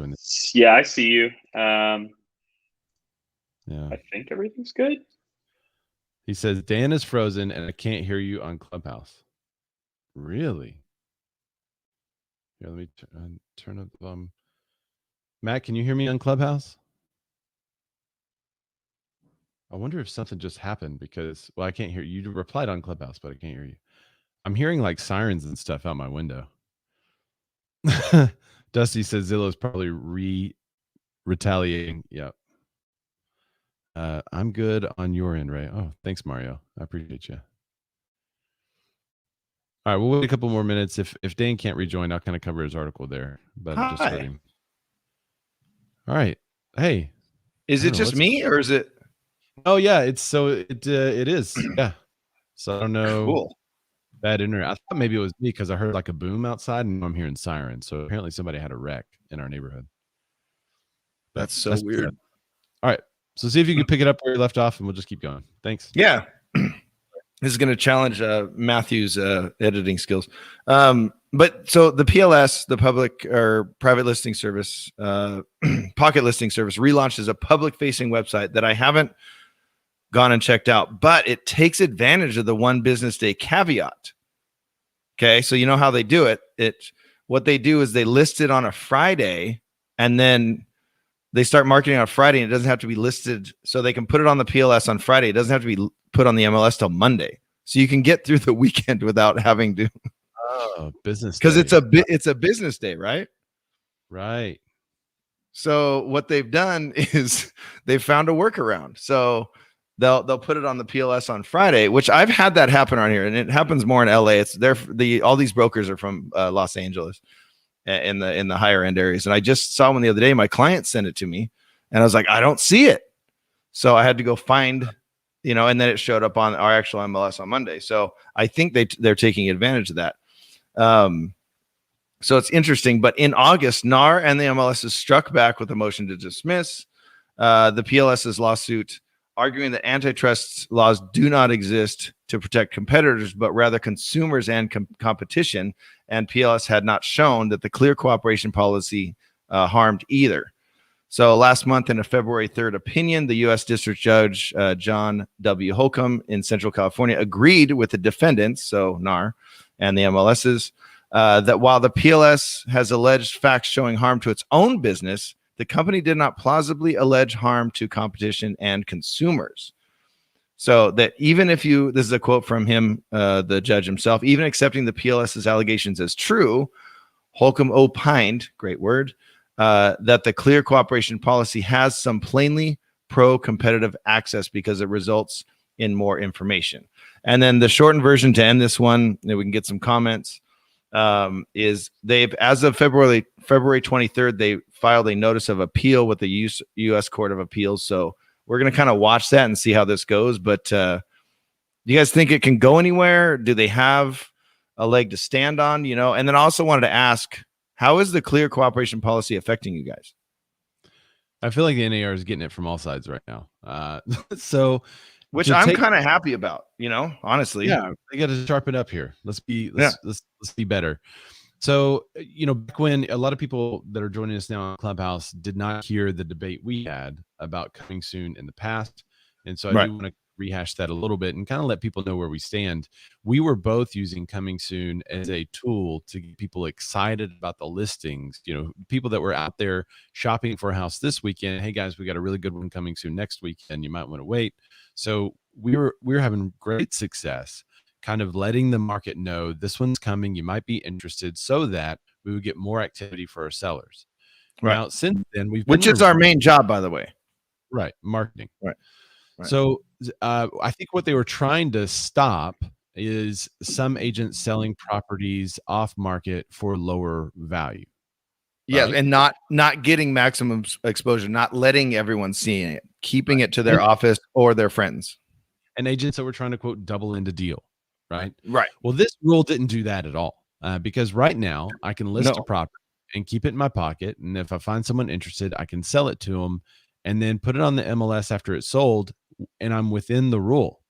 Yeah, I see you. Yeah. I think everything's good. He says, Dan is frozen and I can't hear you on Clubhouse. Really? Here, let me turn up. Matt, can you hear me on Clubhouse? I wonder if something just happened because, well, I can't hear you. You replied on Clubhouse, but I can't hear you. I'm hearing like sirens and stuff out my window. Dusty says Zillow is probably retaliating. Yep. I'm good on your end, Ray. Oh, thanks, Mario. I appreciate you. All right, we'll wait a couple more minutes. If Dan can't rejoin, I'll kind of cover his article there. But I just heard him. All right. Hey. Is it just me or is it? Oh yeah, it is. Yeah. So I don't know. Cool. Bad internet. I thought maybe it was me because I heard like a boom outside and I'm hearing sirens. So apparently somebody had a wreck in our neighborhood. That's so weird. All right. So see if you can pick it up where you left off and we'll just keep going. Thanks. Yeah. This is going to challenge Matthew's editing skills. But so the PLS, the public or private listing service, pocket listing service, relaunched as a public facing website that I haven't gone and checked out, but it takes advantage of the 1 business day caveat. Okay. So you know how they do it. What they do is they list it on a Friday and then they start marketing on Friday, and it doesn't have to be listed. So they can put it on the PLS on Friday. It doesn't have to be put on the MLS till Monday. So you can get through the weekend without having to. Oh, business. Because it's a business day, right? Right. So what they've done is they've found a workaround. So they'll put it on the PLS on Friday, which I've had that happen on here, and it happens more in LA. It's all these brokers are from Los Angeles in the higher end areas. And I just saw one the other day. My client sent it to me and I was like, I don't see it. So I had to go find, and then it showed up on our actual MLS on Monday. So I think they're taking advantage of that. So it's interesting, but in August, NAR and the MLS is struck back with a motion to dismiss the PLS's lawsuit, arguing that antitrust laws do not exist to protect competitors, but rather consumers and competition. And PLS had not shown that the clear cooperation policy harmed either. So last month, in a February 3rd opinion, the U.S. District Judge John W. Holcomb in Central California agreed with the defendants, so NAR and the MLSs, that while the PLS has alleged facts showing harm to its own business, the company did not plausibly allege harm to competition and consumers. So that even if this is a quote from him, the judge himself, even accepting the PLS's allegations as true, Holcomb opined, great word, that the clear cooperation policy has some plainly pro-competitive access because it results in more information. And then the shortened version to end this one, we can get some comments, is they've, as of February 23rd, they filed a notice of appeal with the U.S. Court of Appeals. So we're going to kind of watch that and see how this goes. But do you guys think it can go anywhere? Do they have a leg to stand on? And then I also wanted to ask, how is the clear cooperation policy affecting you guys? I feel like the NAR is getting it from all sides right now. Which I'm kind of happy about, honestly. Yeah, they got to sharpen up here. Let's be better. So, back when a lot of people that are joining us now on Clubhouse did not hear the debate we had about coming soon in the past. And so I do want to rehash that a little bit and kind of let people know where we stand. We were both using coming soon as a tool to get people excited about the listings, people that were out there shopping for a house this weekend. Hey guys, we got a really good one coming soon next weekend. You might want to wait. So we were having great success kind of letting the market know this one's coming. You might be interested so that we would get more activity for our sellers. Right. Now, since then, which is our main job, by the way. Right. Marketing. Right. Right. So I think what they were trying to stop is some agents selling properties off market for lower value. Yeah, right? and not getting maximum exposure, not letting everyone see it, keeping it to their office or their friends. And agents that were trying to quote double into deal, right? Right. Well, this rule didn't do that at all, because right now I can list a No. property and keep it in my pocket, and if I find someone interested, I can sell it to them, and then put it on the MLS after it's sold, and I'm within the rule.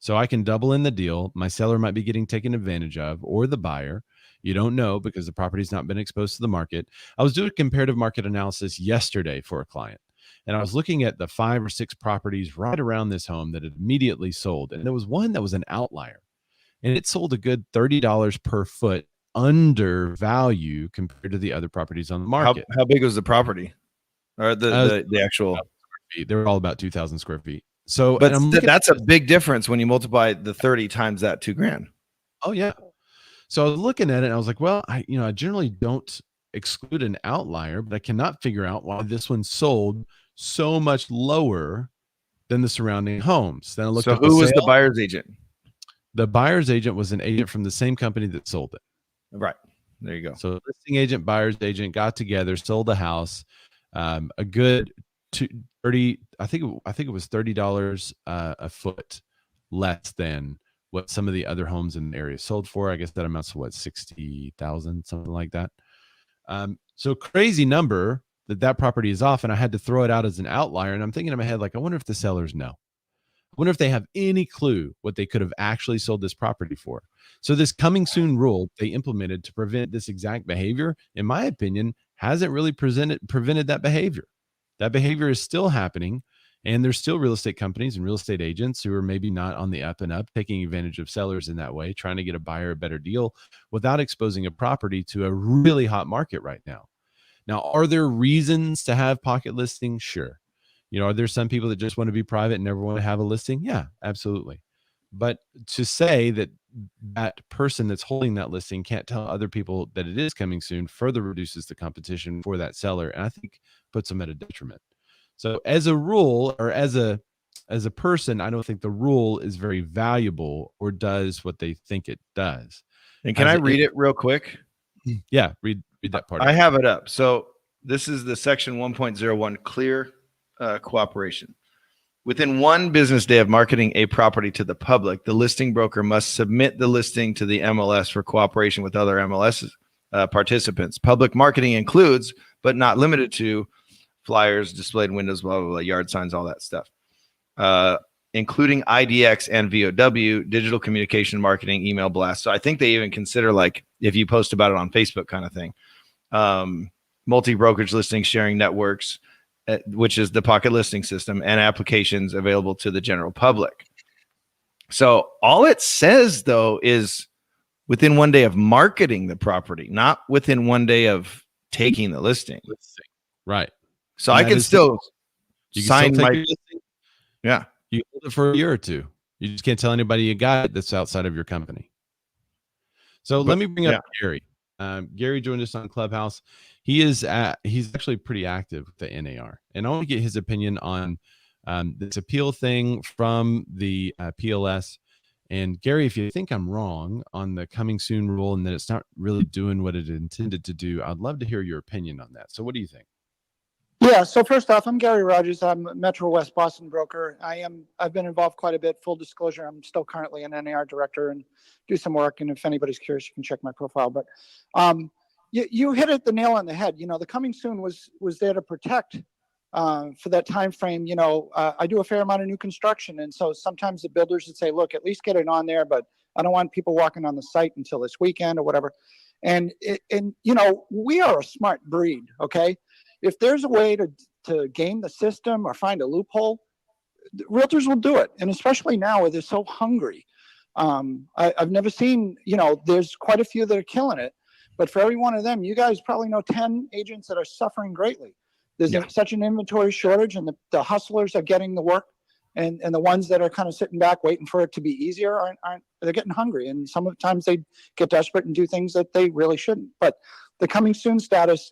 So I can double in the deal. My seller might be getting taken advantage of, or the buyer. You don't know because the property's not been exposed to the market. I was doing comparative market analysis yesterday for a client, and I was looking at the 5 or 6 properties right around this home that had immediately sold. And there was one that was an outlier, and it sold a good $30 per foot under value compared to the other properties on the market. How big was the property, or the actual? They were all about 2,000 square feet. So, But and that's a big difference when you multiply the 30 times that $2,000. Oh yeah. So I was looking at it and I was like, well, I generally don't exclude an outlier, but I cannot figure out why this one sold so much lower than the surrounding homes. Then I looked So at who was the buyer's agent? The buyer's agent was an agent from the same company that sold it. Right. There you go. So listing agent, buyer's agent got together, sold the house, a good 30. I think it was $30 a foot less than what some of the other homes in the area sold for. I guess that amounts to what, 60,000, something like that. So crazy number that property is off, and I had to throw it out as an outlier. And I'm thinking in my head, like, I wonder if the sellers know. I wonder if they have any clue what they could have actually sold this property for. So this coming soon rule they implemented to prevent this exact behavior, in my opinion, hasn't really prevented that behavior. That behavior is still happening, and there's still real estate companies and real estate agents who are maybe not on the up and up, taking advantage of sellers in that way, trying to get a buyer a better deal without exposing a property to a really hot market right now. Now, are there reasons to have pocket listings? Sure. Are there some people that just want to be private and never want to have a listing? Yeah, absolutely. But to say that that person that's holding that listing can't tell other people that it is coming soon further reduces the competition for that seller, and I think puts them at a detriment. So as a rule, or as a person, I don't think the rule is very valuable or does what they think it does. And can I read it real quick? Yeah, read that part. I have it up. So this is the section 1.01 clear cooperation. Within 1 business day of marketing a property to the public, the listing broker must submit the listing to the MLS for cooperation with other MLS participants. Public marketing includes, but not limited to, flyers, displayed windows, blah, blah, blah, yard signs, all that stuff, including IDX and VOW, digital communication marketing, email blasts. So I think they even consider, like, if you post about it on Facebook kind of thing, multi-brokerage listing sharing networks, which is the pocket listing system, and applications available to the general public. So all it says, though, is within 1 day of marketing the property, not within 1 day of taking the listing. Right. So I can still sign my listing. Yeah. You hold it for a year or two. You just can't tell anybody you got it that's outside of your company. So let me bring up Gary. Gary joined us on Clubhouse. He's actually pretty active with the NAR, and I want to get his opinion on this appeal thing from the PLS. And Gary, if you think I'm wrong on the coming soon rule and that it's not really doing what it intended to do, I'd love to hear your opinion on that. So what do you think? Yeah, so first off, I'm Gary Rogers. I'm a Metro West Boston broker. I've been involved quite a bit. Full disclosure, I'm still currently an NAR director and do some work. And if anybody's curious, you can check my profile. But you hit it the nail on the head. The coming soon was there to protect for that time frame. I do a fair amount of new construction, and so sometimes the builders would say, "Look, at least get it on there," but I don't want people walking on the site until this weekend or whatever. And we are a smart breed, okay? If there's a way to game the system or find a loophole, realtors will do it. And especially now where they're so hungry. I've never seen, there's quite a few that are killing it, but for every one of them, you guys probably know 10 agents that are suffering greatly. There's such an inventory shortage, and the hustlers are getting the work, and the ones that are kind of sitting back waiting for it to be easier they're getting hungry. And sometimes they get desperate and do things that they really shouldn't. But the coming soon status,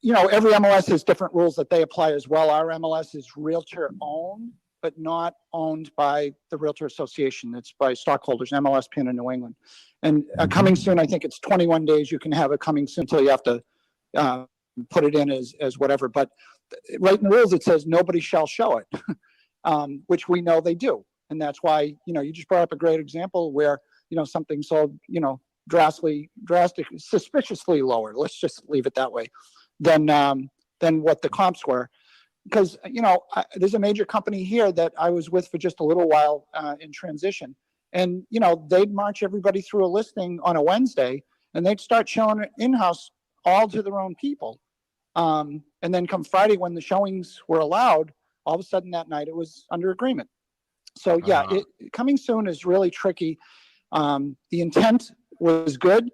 every MLS has different rules that they apply as well. Our MLS is realtor owned, but not owned by the Realtor Association. It's by stockholders, MLS PIN in New England. And coming soon, I think it's 21 days. You can have it coming soon until you have to put it in as whatever. But right in the rules, it says nobody shall show it, which we know they do. And that's why, you just brought up a great example where, something sold, drastically, suspiciously lower. Let's just leave it that way than what the comps were. Because, there's a major company here that I was with for just a little while in transition. And, they'd march everybody through a listing on a Wednesday and they'd start showing it in-house all to their own people. And then come Friday when the showings were allowed, all of a sudden that night it was under agreement. So yeah, coming soon is really tricky. The intent was good.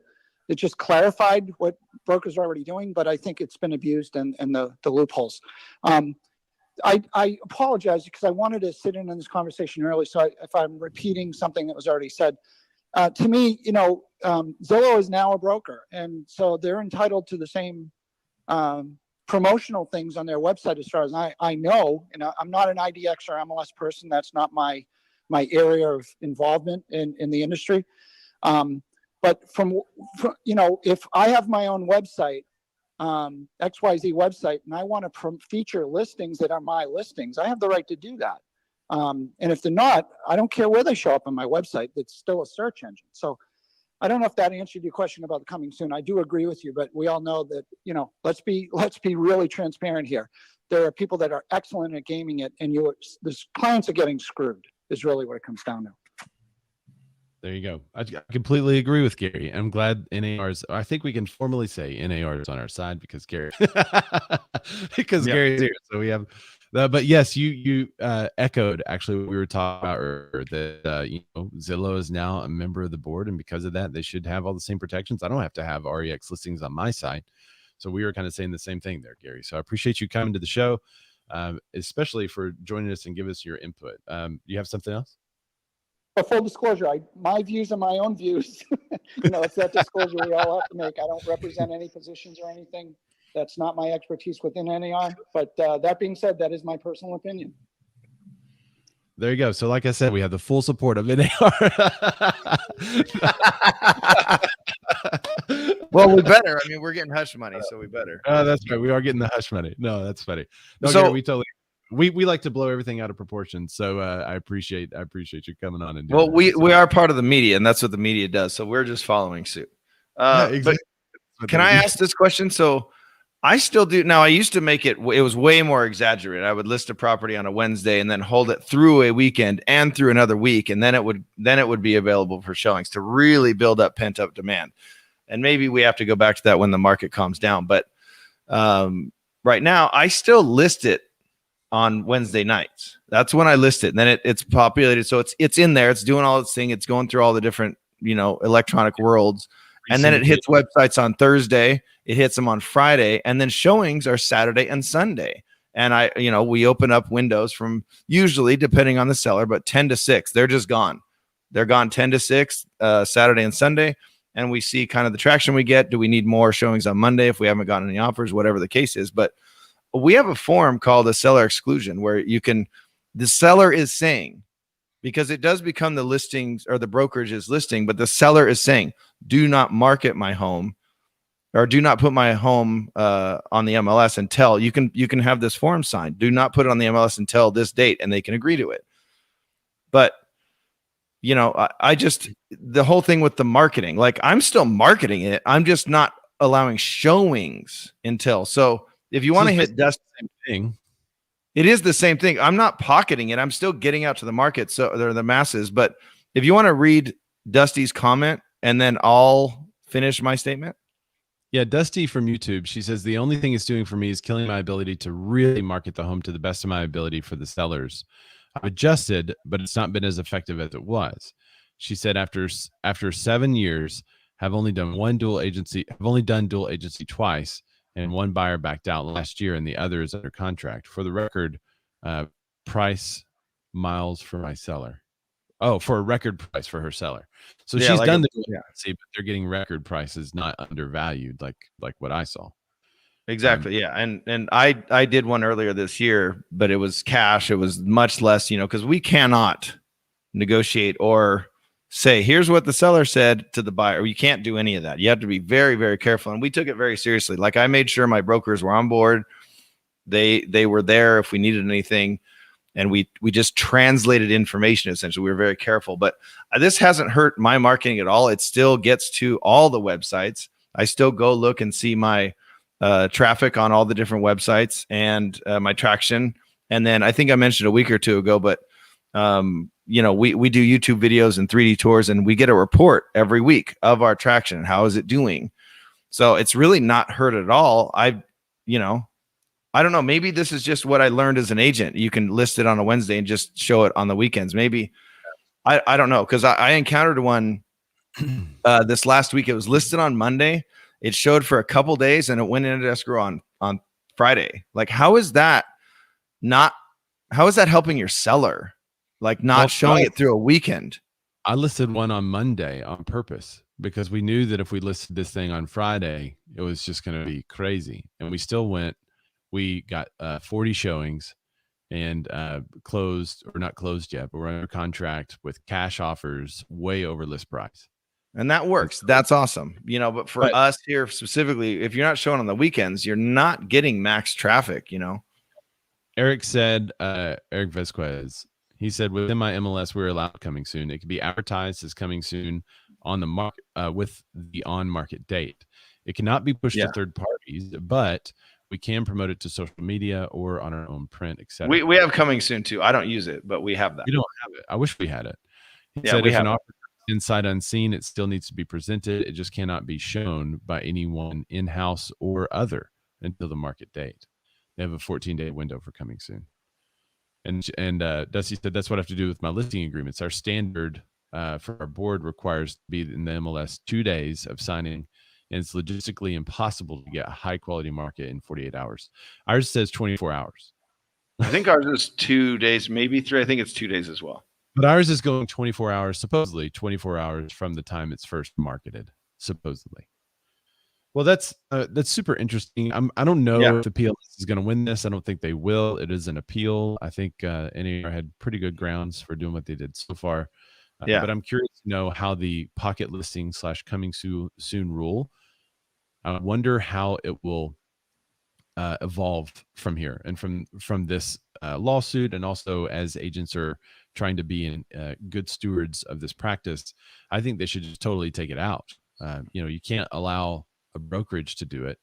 It just clarified what brokers are already doing, but I think it's been abused and the loopholes. I apologize because I wanted to sit in on this conversation early. So if I'm repeating something that was already said, to me, Zillow is now a broker. And so they're entitled to the same promotional things on their website as far as I know. And I'm not an IDX or MLS person. That's not my area of involvement in the industry. But from if I have my own website, XYZ website, and I want to feature listings that are my listings, I have the right to do that. And if they're not, I don't care where they show up on my website. It's still a search engine. So I don't know if that answered your question about the coming soon. I do agree with you, but we all know that, let's be really transparent here. There are people that are excellent at gaming it, and the clients are getting screwed is really what it comes down to. There you go. I completely agree with Gary. I'm glad NAR's, I think we can formally say NAR is on our side because Gary's here. So we have, but yes, you echoed actually what we were talking about earlier, that Zillow is now a member of the board, and because of that, they should have all the same protections. I don't have to have REX listings on my side. So we were kind of saying the same thing there, Gary. So I appreciate you coming to the show, especially for joining us and give us your input. You have something else? But full disclosure, my views are my own views. It's that disclosure we all have to make. I don't represent any positions or anything. That's not my expertise within NAR. But that being said, that is my personal opinion. There you go. So like I said, we have the full support of NAR. Well, we better. I mean, we're getting hush money, so we better. That's right. We are getting the hush money. No, that's funny. No, so Gary, we like to blow everything out of proportion. So I appreciate you coming on and doing that. We are part of the media, and that's what the media does. So we're just following suit. Yeah, exactly. But can I ask this question? So I still do now. I used to make it was way more exaggerated. I would list a property on a Wednesday and then hold it through a weekend and through another week, and then it would be available for showings to really build up pent up demand. And maybe we have to go back to that when the market calms down. But right now, I still list it on Wednesday nights. That's when I list it, and then it's populated, so it's in there. It's doing all its thing. It's going through all the different electronic worlds, and then it hits websites on Thursday. It hits them on Friday, and then showings are Saturday and Sunday. And we open up windows from usually, depending on the seller, but 10 to 6. They're just gone. They're gone 10 to 6 Saturday and Sunday, and we see kind of the traction we get. Do we need more showings on Monday if we haven't gotten any offers, whatever the case is? But we have a form called a seller exclusion where the seller is saying, because it does become the listings or the brokerage is listing, but the seller is saying, do not market my home or do not put my home on the MLS until you can have this form signed. Do not put it on the MLS until this date, and they can agree to it. But I just, the whole thing with the marketing, like I'm still marketing it. I'm just not allowing showings until. So if you want to hit Dusty, same thing. It is the same thing. I'm not pocketing it. I'm still getting out to the market, so they're the masses. But if you want to read Dusty's comment, and then I'll finish my statement. Yeah, Dusty from YouTube, she says, the only thing it's doing for me is killing my ability to really market the home to the best of my ability for the sellers. I've adjusted, but it's not been as effective as it was. She said, after 7 years, have only done dual agency twice. And one buyer backed out last year, and the other is under contract. For the record, price miles for my seller. Oh, for a record price for her seller. So she's done the agency, but they're getting record prices, not undervalued, like what I saw. Exactly. Yeah. And I did one earlier this year, but it was cash. It was much less, because we cannot negotiate or say, here's what the seller said to the buyer. You can't do any of that. You have to be very, very careful. And we took it very seriously. Like, I made sure my brokers were on board. They were there if we needed anything. And we just translated information. Essentially, we were very careful, but this hasn't hurt my marketing at all. It still gets to all the websites. I still go look and see my traffic on all the different websites and my traction. And then I think I mentioned a week or two ago, but we do YouTube videos and 3D tours, and we get a report every week of our traction. How is it doing? So it's really not hurt at all. I don't know. Maybe this is just what I learned as an agent. You can list it on a Wednesday and just show it on the weekends. Maybe I don't know, because I encountered one this last week. It was listed on Monday. It showed for a couple days and it went into escrow on Friday. Like, how is that helping your seller? Like, not showing it through a weekend. I listed one on Monday on purpose because we knew that if we listed this thing on Friday, it was just going to be crazy. And we still went. We got 40 showings and closed, or not closed yet, but we're under contract with cash offers way over list price. And that works. That's awesome. But for us here specifically, if you're not showing on the weekends, you're not getting max traffic, Eric said, Eric Vesquez, he said, within my MLS, we're allowed coming soon. It can be advertised as coming soon on the market with the on-market date. It cannot be pushed to third parties, but we can promote it to social media or on our own print, etc. We have coming soon too. I don't use it, but we have that. You don't have it. I wish we had it. He said if an offer is inside unseen, it still needs to be presented. It just cannot be shown by anyone in-house or other until the market date. They have a 14-day window for coming soon. And Dusty said, that's what I have to do with my listing agreements. Our standard for our board requires to be in the MLS 2 days of signing, and it's logistically impossible to get a high quality market in 48 hours. Ours says 24 hours. I think ours is 2 days, maybe 3. I think it's 2 days as well. But ours is going 24 hours, supposedly 24 hours from the time it's first marketed, supposedly. Well, that's super interesting. I don't know if the PLS is going to win this. I don't think they will. It is an appeal. I think NAR had pretty good grounds for doing what they did so far. But I'm curious to know how the pocket listing / coming soon rule. I wonder how it will evolve from here and from this lawsuit, and also as agents are trying to be good stewards of this practice. I think they should just totally take it out. You can't allow a brokerage to do it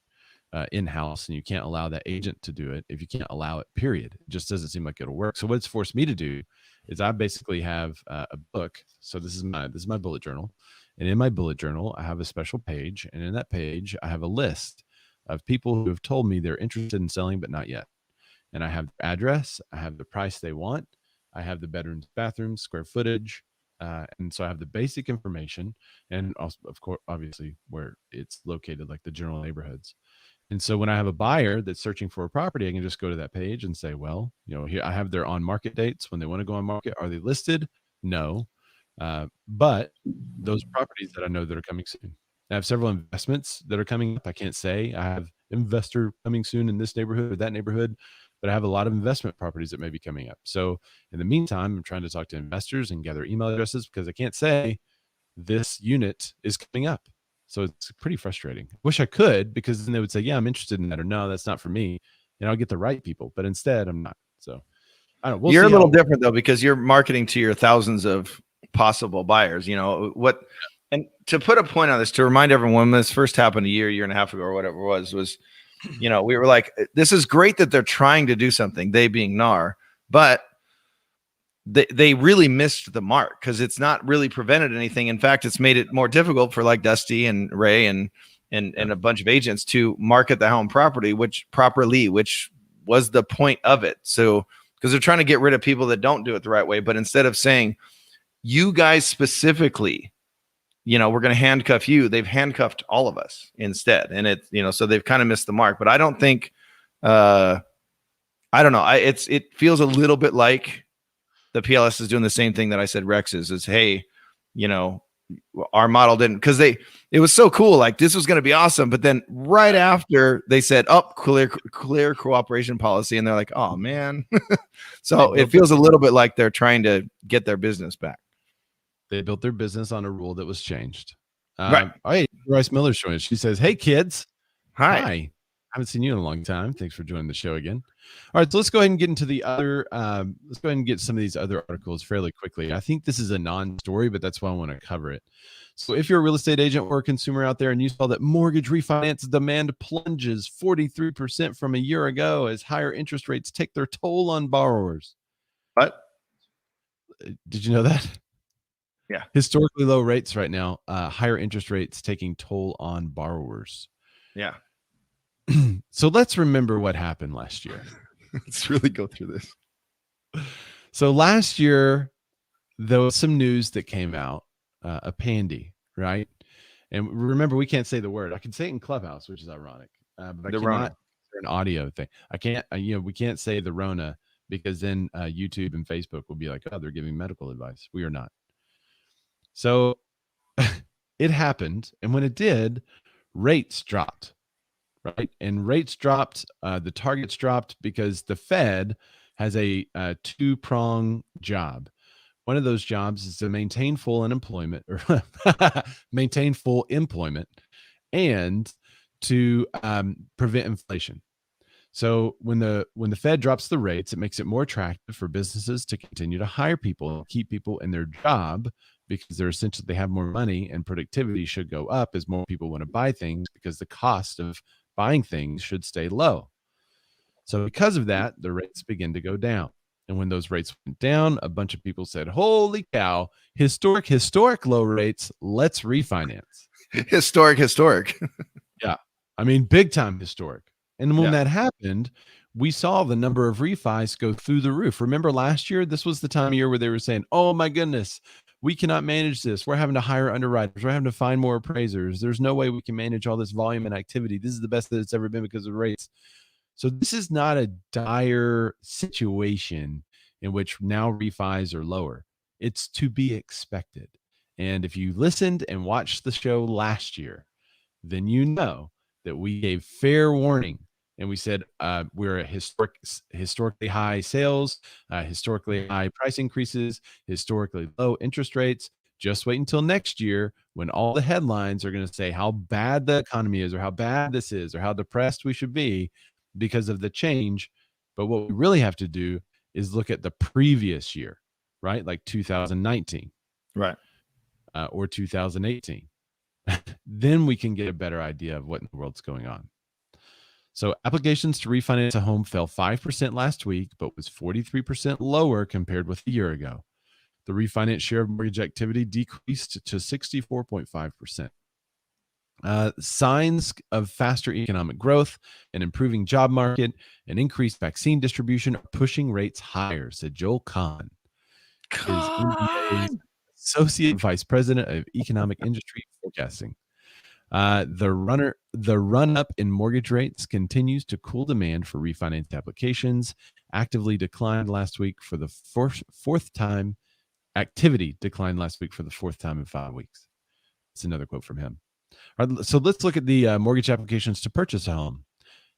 in-house, and you can't allow that agent to do it if you can't allow it, period. It just doesn't seem like it'll work. So what it's forced me to do is I basically have a book. So this is my bullet journal. And in my bullet journal, I have a special page. And in that page, I have a list of people who have told me they're interested in selling, but not yet. And I have their address. I have the price they want. I have the bedrooms, bathrooms, square footage. And so I have the basic information, and also, of course, obviously where it's located, like the general neighborhoods. And so when I have a buyer that's searching for a property, I can just go to that page and say, well, here I have their on market dates when they want to go on market. Are they listed? No. But those properties that I know that are coming soon. I have several investments that are coming up. I can't say I have investor coming soon in this neighborhood or that neighborhood, but I have a lot of investment properties that may be coming up. So in the meantime, I'm trying to talk to investors and gather email addresses, because I can't say this unit is coming up. So it's pretty frustrating. Wish I could, because then they would say, yeah, I'm interested in that, or no, that's not for me. And I'll get the right people, but instead I'm not. So I don't know. You're a little different though, because you're marketing to your thousands of possible buyers. And to put a point on this, to remind everyone, when this first happened a year and a half ago or whatever it was, we were like, this is great that they're trying to do something, they being NAR, but they really missed the mark, because it's not really prevented anything. In fact, it's made it more difficult for like Dusty and Ray and a bunch of agents to market the home property, which was the point of it. So, because they're trying to get rid of people that don't do it the right way. But instead of saying, you guys specifically, we're going to handcuff you, they've handcuffed all of us instead. And so they've kind of missed the mark. But I don't think, I don't know. It feels a little bit like the PLS is doing the same thing that I said Rex is hey, our model didn't, because it was so cool. Like this was going to be awesome. But then right after they said, clear cooperation policy. And they're like, oh man. So it feels a little bit like they're trying to get their business back. They built their business on a rule that was changed. Right. Hey, Bryce Miller's showing. She says, hey kids. Hi. I haven't seen you in a long time. Thanks for joining the show again. All right, so let's go ahead and get into the other. Let's go ahead and get some of these other articles fairly quickly. I think this is a non-story, but that's why I want to cover it. So if you're a real estate agent or a consumer out there and you saw that mortgage refinance demand plunges 43% from a year ago as higher interest rates take their toll on borrowers. What? Did you know that? Yeah. Historically low rates right now, higher interest rates taking toll on borrowers. Yeah. So let's remember what happened last year. Let's really go through this. So last year, there was some news that came out, a pandy, right? And remember, we can't say the word. I can say it in Clubhouse, which is ironic. But I cannot an audio thing. I can't, we can't say the Rona because then YouTube and Facebook will be like, oh, they're giving medical advice. We are not. So it happened. And when it did, rates dropped. Right. And rates dropped. The targets dropped because the Fed has a two-prong job. One of those jobs is to maintain full unemployment or maintain full employment and to prevent inflation. So when the Fed drops the rates, it makes it more attractive for businesses to continue to hire people and keep people in their job because they have more money and productivity should go up as more people want to buy things because the cost of buying things should stay low. So because of that, the rates begin to go down. And when those rates went down, a bunch of people said, holy cow, historic low rates, let's refinance. Historic. Yeah. I mean, big time historic. And when that happened, we saw the number of refis go through the roof. Remember last year, this was the time of year where they were saying, oh my goodness, we cannot manage this. We're having to hire underwriters. We're having to find more appraisers. There's no way we can manage all this volume and activity. This is the best that it's ever been because of rates. So this is not a dire situation in which now refis are lower. It's to be expected. And if you listened and watched the show last year, then you know that we gave fair warning. And we said we're at historically high sales, historically high price increases, historically low interest rates. Just wait until next year when all the headlines are going to say how bad the economy is or how bad this is or how depressed we should be because of the change. But what we really have to do is look at the previous year, right? Like 2019. Right. Or 2018. Then we can get a better idea of what in the world's going on. So applications to refinance a home fell 5% last week, but was 43% lower compared with a year ago. The refinance share of mortgage activity decreased to 64.5%. Signs of faster economic growth, an improving job market, and increased vaccine distribution are pushing rates higher, said Joel Kahn. NBA's Associate Vice President of Economic Industry Forecasting. The run-up in mortgage rates continues to cool demand for refinance applications. Activity declined last week for the fourth time in 5 weeks. That's another quote from him. All right, so let's look at the mortgage applications to purchase a home.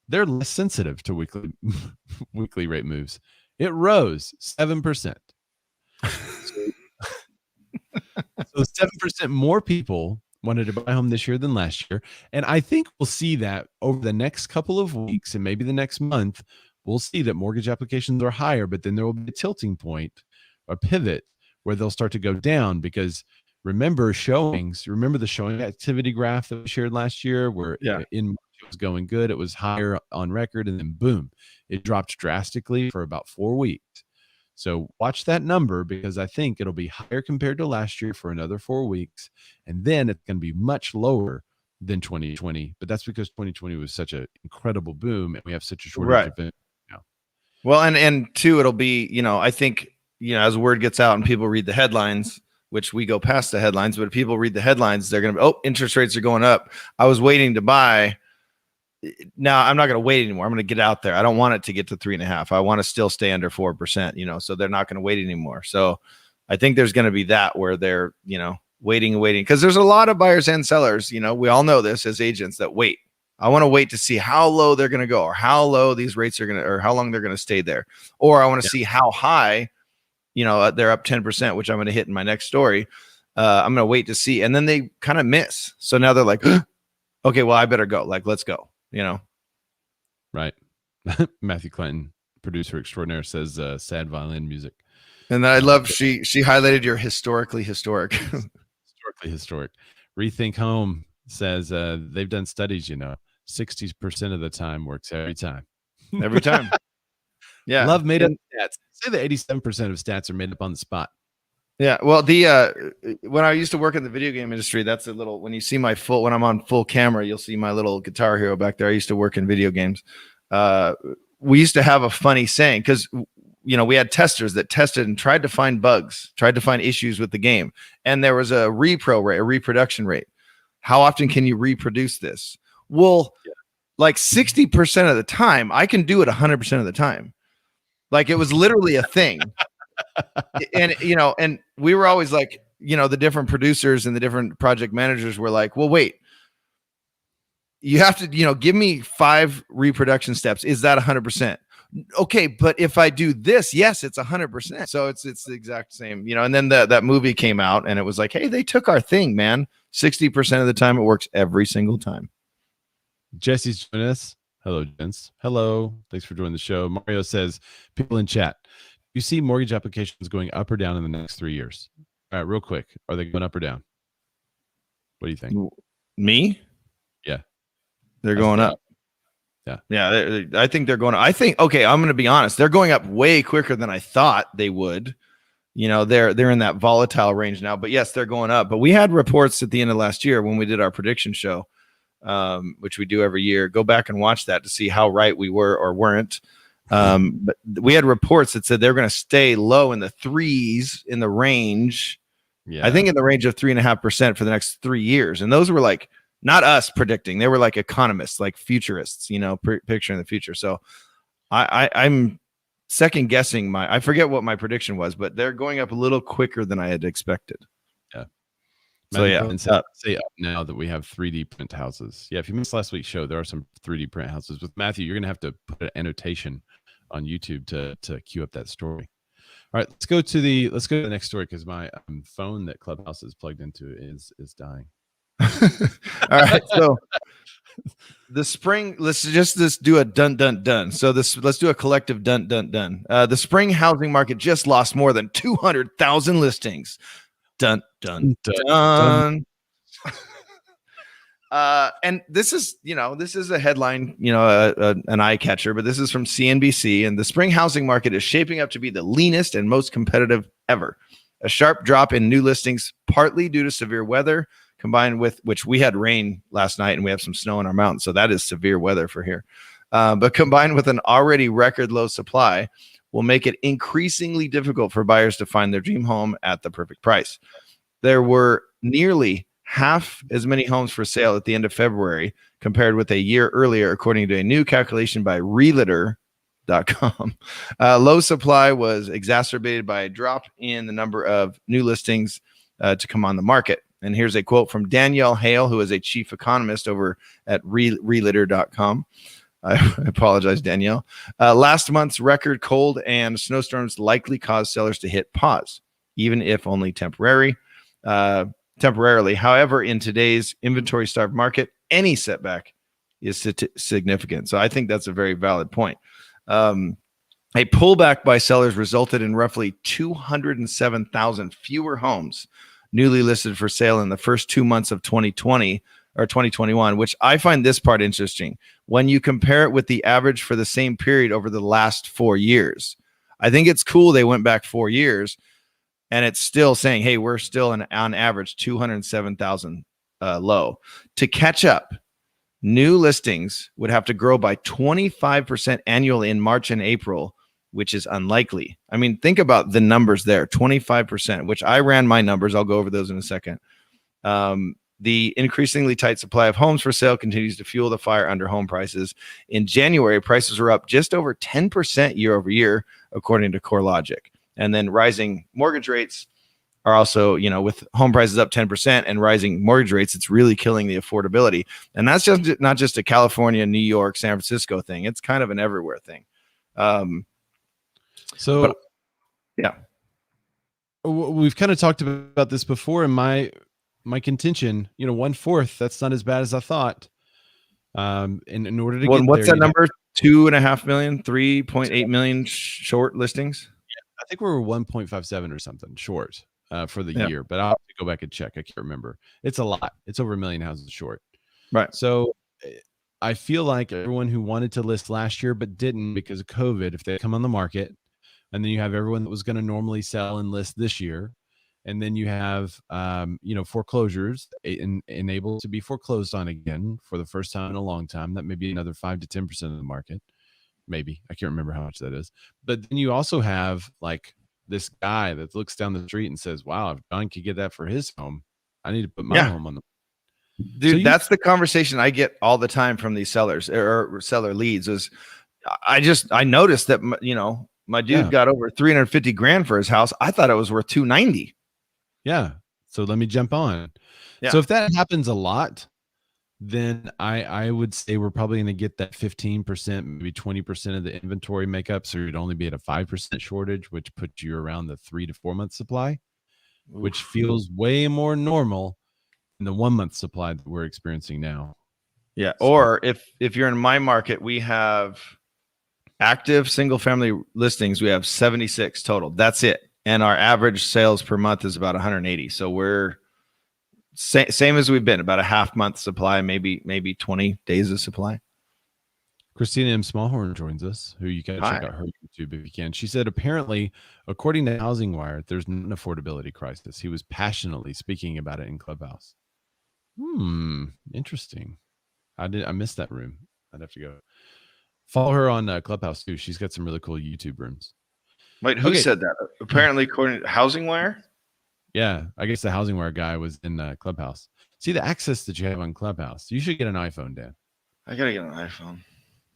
They're less sensitive to weekly rate moves. It rose 7%. So 7% more people wanted to buy a home this year than last year. And I think we'll see that over the next couple of weeks and maybe the next month, we'll see that mortgage applications are higher, but then there will be a tilting point, a pivot where they'll start to go down because remember the showing activity graph that we shared last year where in March it was going good. It was higher on record and then boom, it dropped drastically for about 4 weeks. So watch that number because I think it'll be higher compared to last year for another 4 weeks. And then it's going to be much lower than 2020. But that's because 2020 was such an incredible boom and we have such a shortage of it now. Well, and two, it'll be, I think, as word gets out and people read the headlines, which we go past the headlines, but if people read the headlines, they're going to be, interest rates are going up. I was waiting to buy. Now I'm not going to wait anymore. I'm going to get out there. I don't want it to get to 3.5. I want to still stay under 4%, so they're not going to wait anymore. So I think there's going to be that where they're, waiting and waiting. Because there's a lot of buyers and sellers, you know, we all know this as agents that wait. I want to wait to see how low they're going to go, or how low these rates are going to, or how long they're going to stay there. Or I want to see how high, you know, they're up 10%, which I'm going to hit in my next story. I'm going to wait to see. And then they kind of miss. So now they're like, okay, well, I better go. Like, let's go, you know? Right. Matthew Clinton, producer extraordinaire, says sad violin music. And then I love, she highlighted your historically historic. Historically historic. Rethink Home says they've done studies, you know, 60% of the time works every time. Every time. Yeah. Love made up stats. Say that 87% of stats are made up on the spot. Yeah. Well, when I used to work in the video game industry, that's a little, when you see when I'm on full camera, you'll see my little Guitar Hero back there. I used to work in video games. We used to have a funny saying, because, you know, we had testers that tested and tried to find bugs, tried to find issues with the game. And there was a repro rate, a reproduction rate. How often can you reproduce this? Well, like 60% of the time, I can do it 100% of the time. Like, it was literally a thing. And, you know, and we were always like, you know, the different producers and the different project managers were like, well, wait, you have to, you know, give me 5 reproduction steps. Is that 100%? Okay, but if I do this, yes, it's 100%. So it's the exact same, you know. And then that movie came out, and it was like, hey, they took our thing, man. 60% of the time, it works every single time. Jesse's joining us. Hello, gents. Hello. Thanks for joining the show. Mario says, people in chat, you see mortgage applications going up or down in the next 3 years? All right, real quick. Are they going up or down? What do you think? Me? Yeah. They're going up. Yeah. I think they're going up. Okay, I'm going to be honest. They're going up way quicker than I thought they would. You know, they're in that volatile range now, but yes, they're going up. But we had reports at the end of last year when we did our prediction show, which we do every year. Go back and watch that to see how right we were or weren't. But we had reports that said they're going to stay low in the 3s in the range. Yeah. I think in the range of 3.5% for the next 3 years. And those were like, not us predicting. They were like economists, like futurists, you know, picturing the future. So I'm second guessing I forget what my prediction was, but they're going up a little quicker than I had expected. Yeah. So yeah. Say up now that we have 3D print houses. Yeah. If you missed last week's show, there are some 3D print houses. With Matthew, you're going to have to put an annotation on YouTube to queue up that story. All right, let's go to the next story, because my phone that Clubhouse is plugged into is dying. All right, so the spring, let's do a dun. So let's do a collective dun. The spring housing market just lost more than 200,000 listings. Dun. And this is a headline, you know, an eye catcher, but this is from CNBC, and the spring housing market is shaping up to be the leanest and most competitive ever. A sharp drop in new listings, partly due to severe weather, combined with which we had rain last night and we have some snow in our mountains. So that is severe weather for here. But combined with an already record low supply will make it increasingly difficult for buyers to find their dream home at the perfect price. There were nearly half as many homes for sale at the end of February compared with a year earlier, according to a new calculation by Realtor.com. Low supply was exacerbated by a drop in the number of new listings to come on the market. And here's a quote from Danielle Hale, who is a chief economist over at Realtor.com. I apologize, Danielle. Last month's record cold and snowstorms likely caused sellers to hit pause, even if only temporarily. However, in today's inventory-starved market, any setback is significant. So I think that's a very valid point. A pullback by sellers resulted in roughly 207,000 fewer homes newly listed for sale in the first 2 months of 2020 or 2021, which I find this part interesting. When you compare it with the average for the same period over the last 4 years, I think it's cool they went back 4 years, and it's still saying, hey, we're still on average 207,000 low. To catch up, new listings would have to grow by 25% annually in March and April, which is unlikely. I mean, think about the numbers there, 25%, which I ran my numbers. I'll go over those in a second. The increasingly tight supply of homes for sale continues to fuel the fire under home prices. In January, prices were up just over 10% year over year, according to CoreLogic. And then rising mortgage rates are also, with home prices up 10% and rising mortgage rates, it's really killing the affordability. And that's just not just a California, New York, San Francisco thing. It's kind of an everywhere thing. Yeah, we've kind of talked about this before, and my contention, 1/4, that's not as bad as I thought. In order to get what's there, that number? 2.5 million, 3.8 million short listings. I think we were 1.57 or something short for the year, but I'll have to go back and check. I can't remember. It's a lot. It's over 1 million houses short. Right. So I feel like everyone who wanted to list last year but didn't because of COVID, if they come on the market, and then you have everyone that was going to normally sell and list this year, and then you have foreclosures enabled to be foreclosed on again for the first time in a long time. That may be another 5 to 10% of the market. Maybe. I can't remember how much that is. But then you also have like this guy that looks down the street and says, wow, if John could get that for his home, I need to put my home on the dude. So that's the conversation I get all the time from these sellers or seller leads is I noticed that, my dude got over 350 grand for his house. I thought it was worth 290. Yeah. So let me jump on. Yeah. So if that happens a lot, then I would say we're probably going to get that 15%, maybe 20% of the inventory makeup. So you'd only be at a 5% shortage, which puts you around the 3 to 4 month supply, which feels way more normal than the 1 month supply that we're experiencing now. Yeah. Or if you're in my market, we have active single family listings. We have 76 total. That's it. And our average sales per month is about 180. So we're same as we've been, about a half month supply, maybe 20 days of supply. Christina M. Smallhorn joins us, who you can check out her YouTube if you can. She said, apparently, according to Housing Wire, there's an affordability crisis. He was passionately speaking about it in Clubhouse. Interesting. I missed that room. I'd have to go follow her on Clubhouse too. She's got some really cool YouTube rooms. Wait, who said that? Apparently, according to Housing Wire. Yeah, I guess the Housing Wire guy was in Clubhouse. See the access that you have on Clubhouse. You should get an iPhone, Dan. I gotta get an iPhone.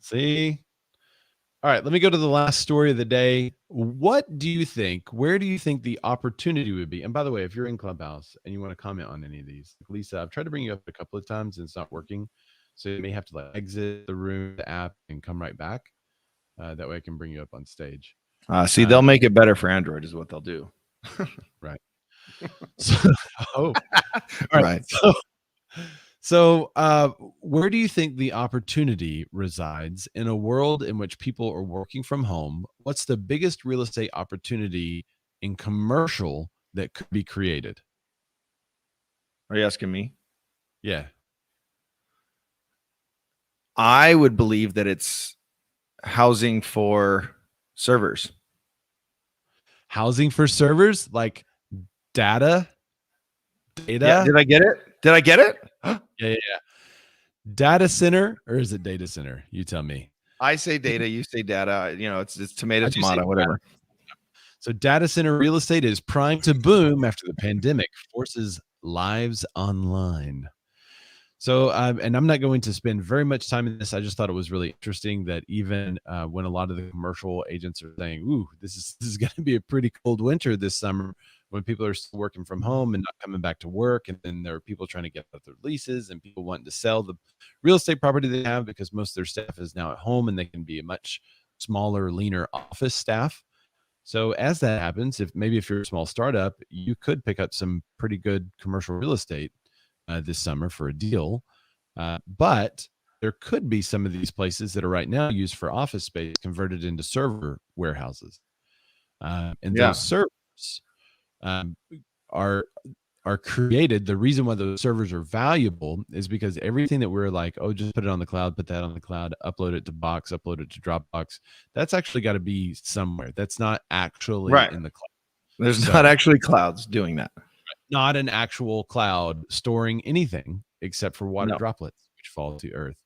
See? All right, let me go to the last story of the day. What do you think? Where do you think the opportunity would be? And by the way, if you're in Clubhouse and you want to comment on any of these, Lisa, I've tried to bring you up a couple of times and it's not working. So you may have to exit the room, the app, and come right back. That way I can bring you up on stage. See, they'll make it better for Android is what they'll do. Right. So, all right. So where do you think the opportunity resides in a world in which people are working from home? What's the biggest real estate opportunity in commercial that could be created? Are you asking me? Yeah. I would believe that it's housing for servers. Housing for servers, like data. Yeah, did I get it? Yeah. Data center, or is it data center? You tell me. I say data, you say data. It's tomato, whatever. So data center real estate is primed to boom after the pandemic forces lives online. So, and I'm not going to spend very much time in this. I just thought it was really interesting that even when a lot of the commercial agents are saying, "Ooh, this is going to be a pretty cold winter this summer," when people are still working from home and not coming back to work, and then there are people trying to get out their leases and people wanting to sell the real estate property they have because most of their staff is now at home and they can be a much smaller, leaner office staff. So as that happens, if you're a small startup, you could pick up some pretty good commercial real estate this summer for a deal. But there could be some of these places that are right now used for office space converted into server warehouses. And those servers are created. The reason why those servers are valuable is because everything that we're like, oh, just put it on the cloud, put that on the cloud, upload it to Box, upload it to Dropbox. That's actually got to be somewhere. That's not actually in the cloud. There's not actually clouds doing that. Not an actual cloud storing anything except for water droplets, which fall to earth.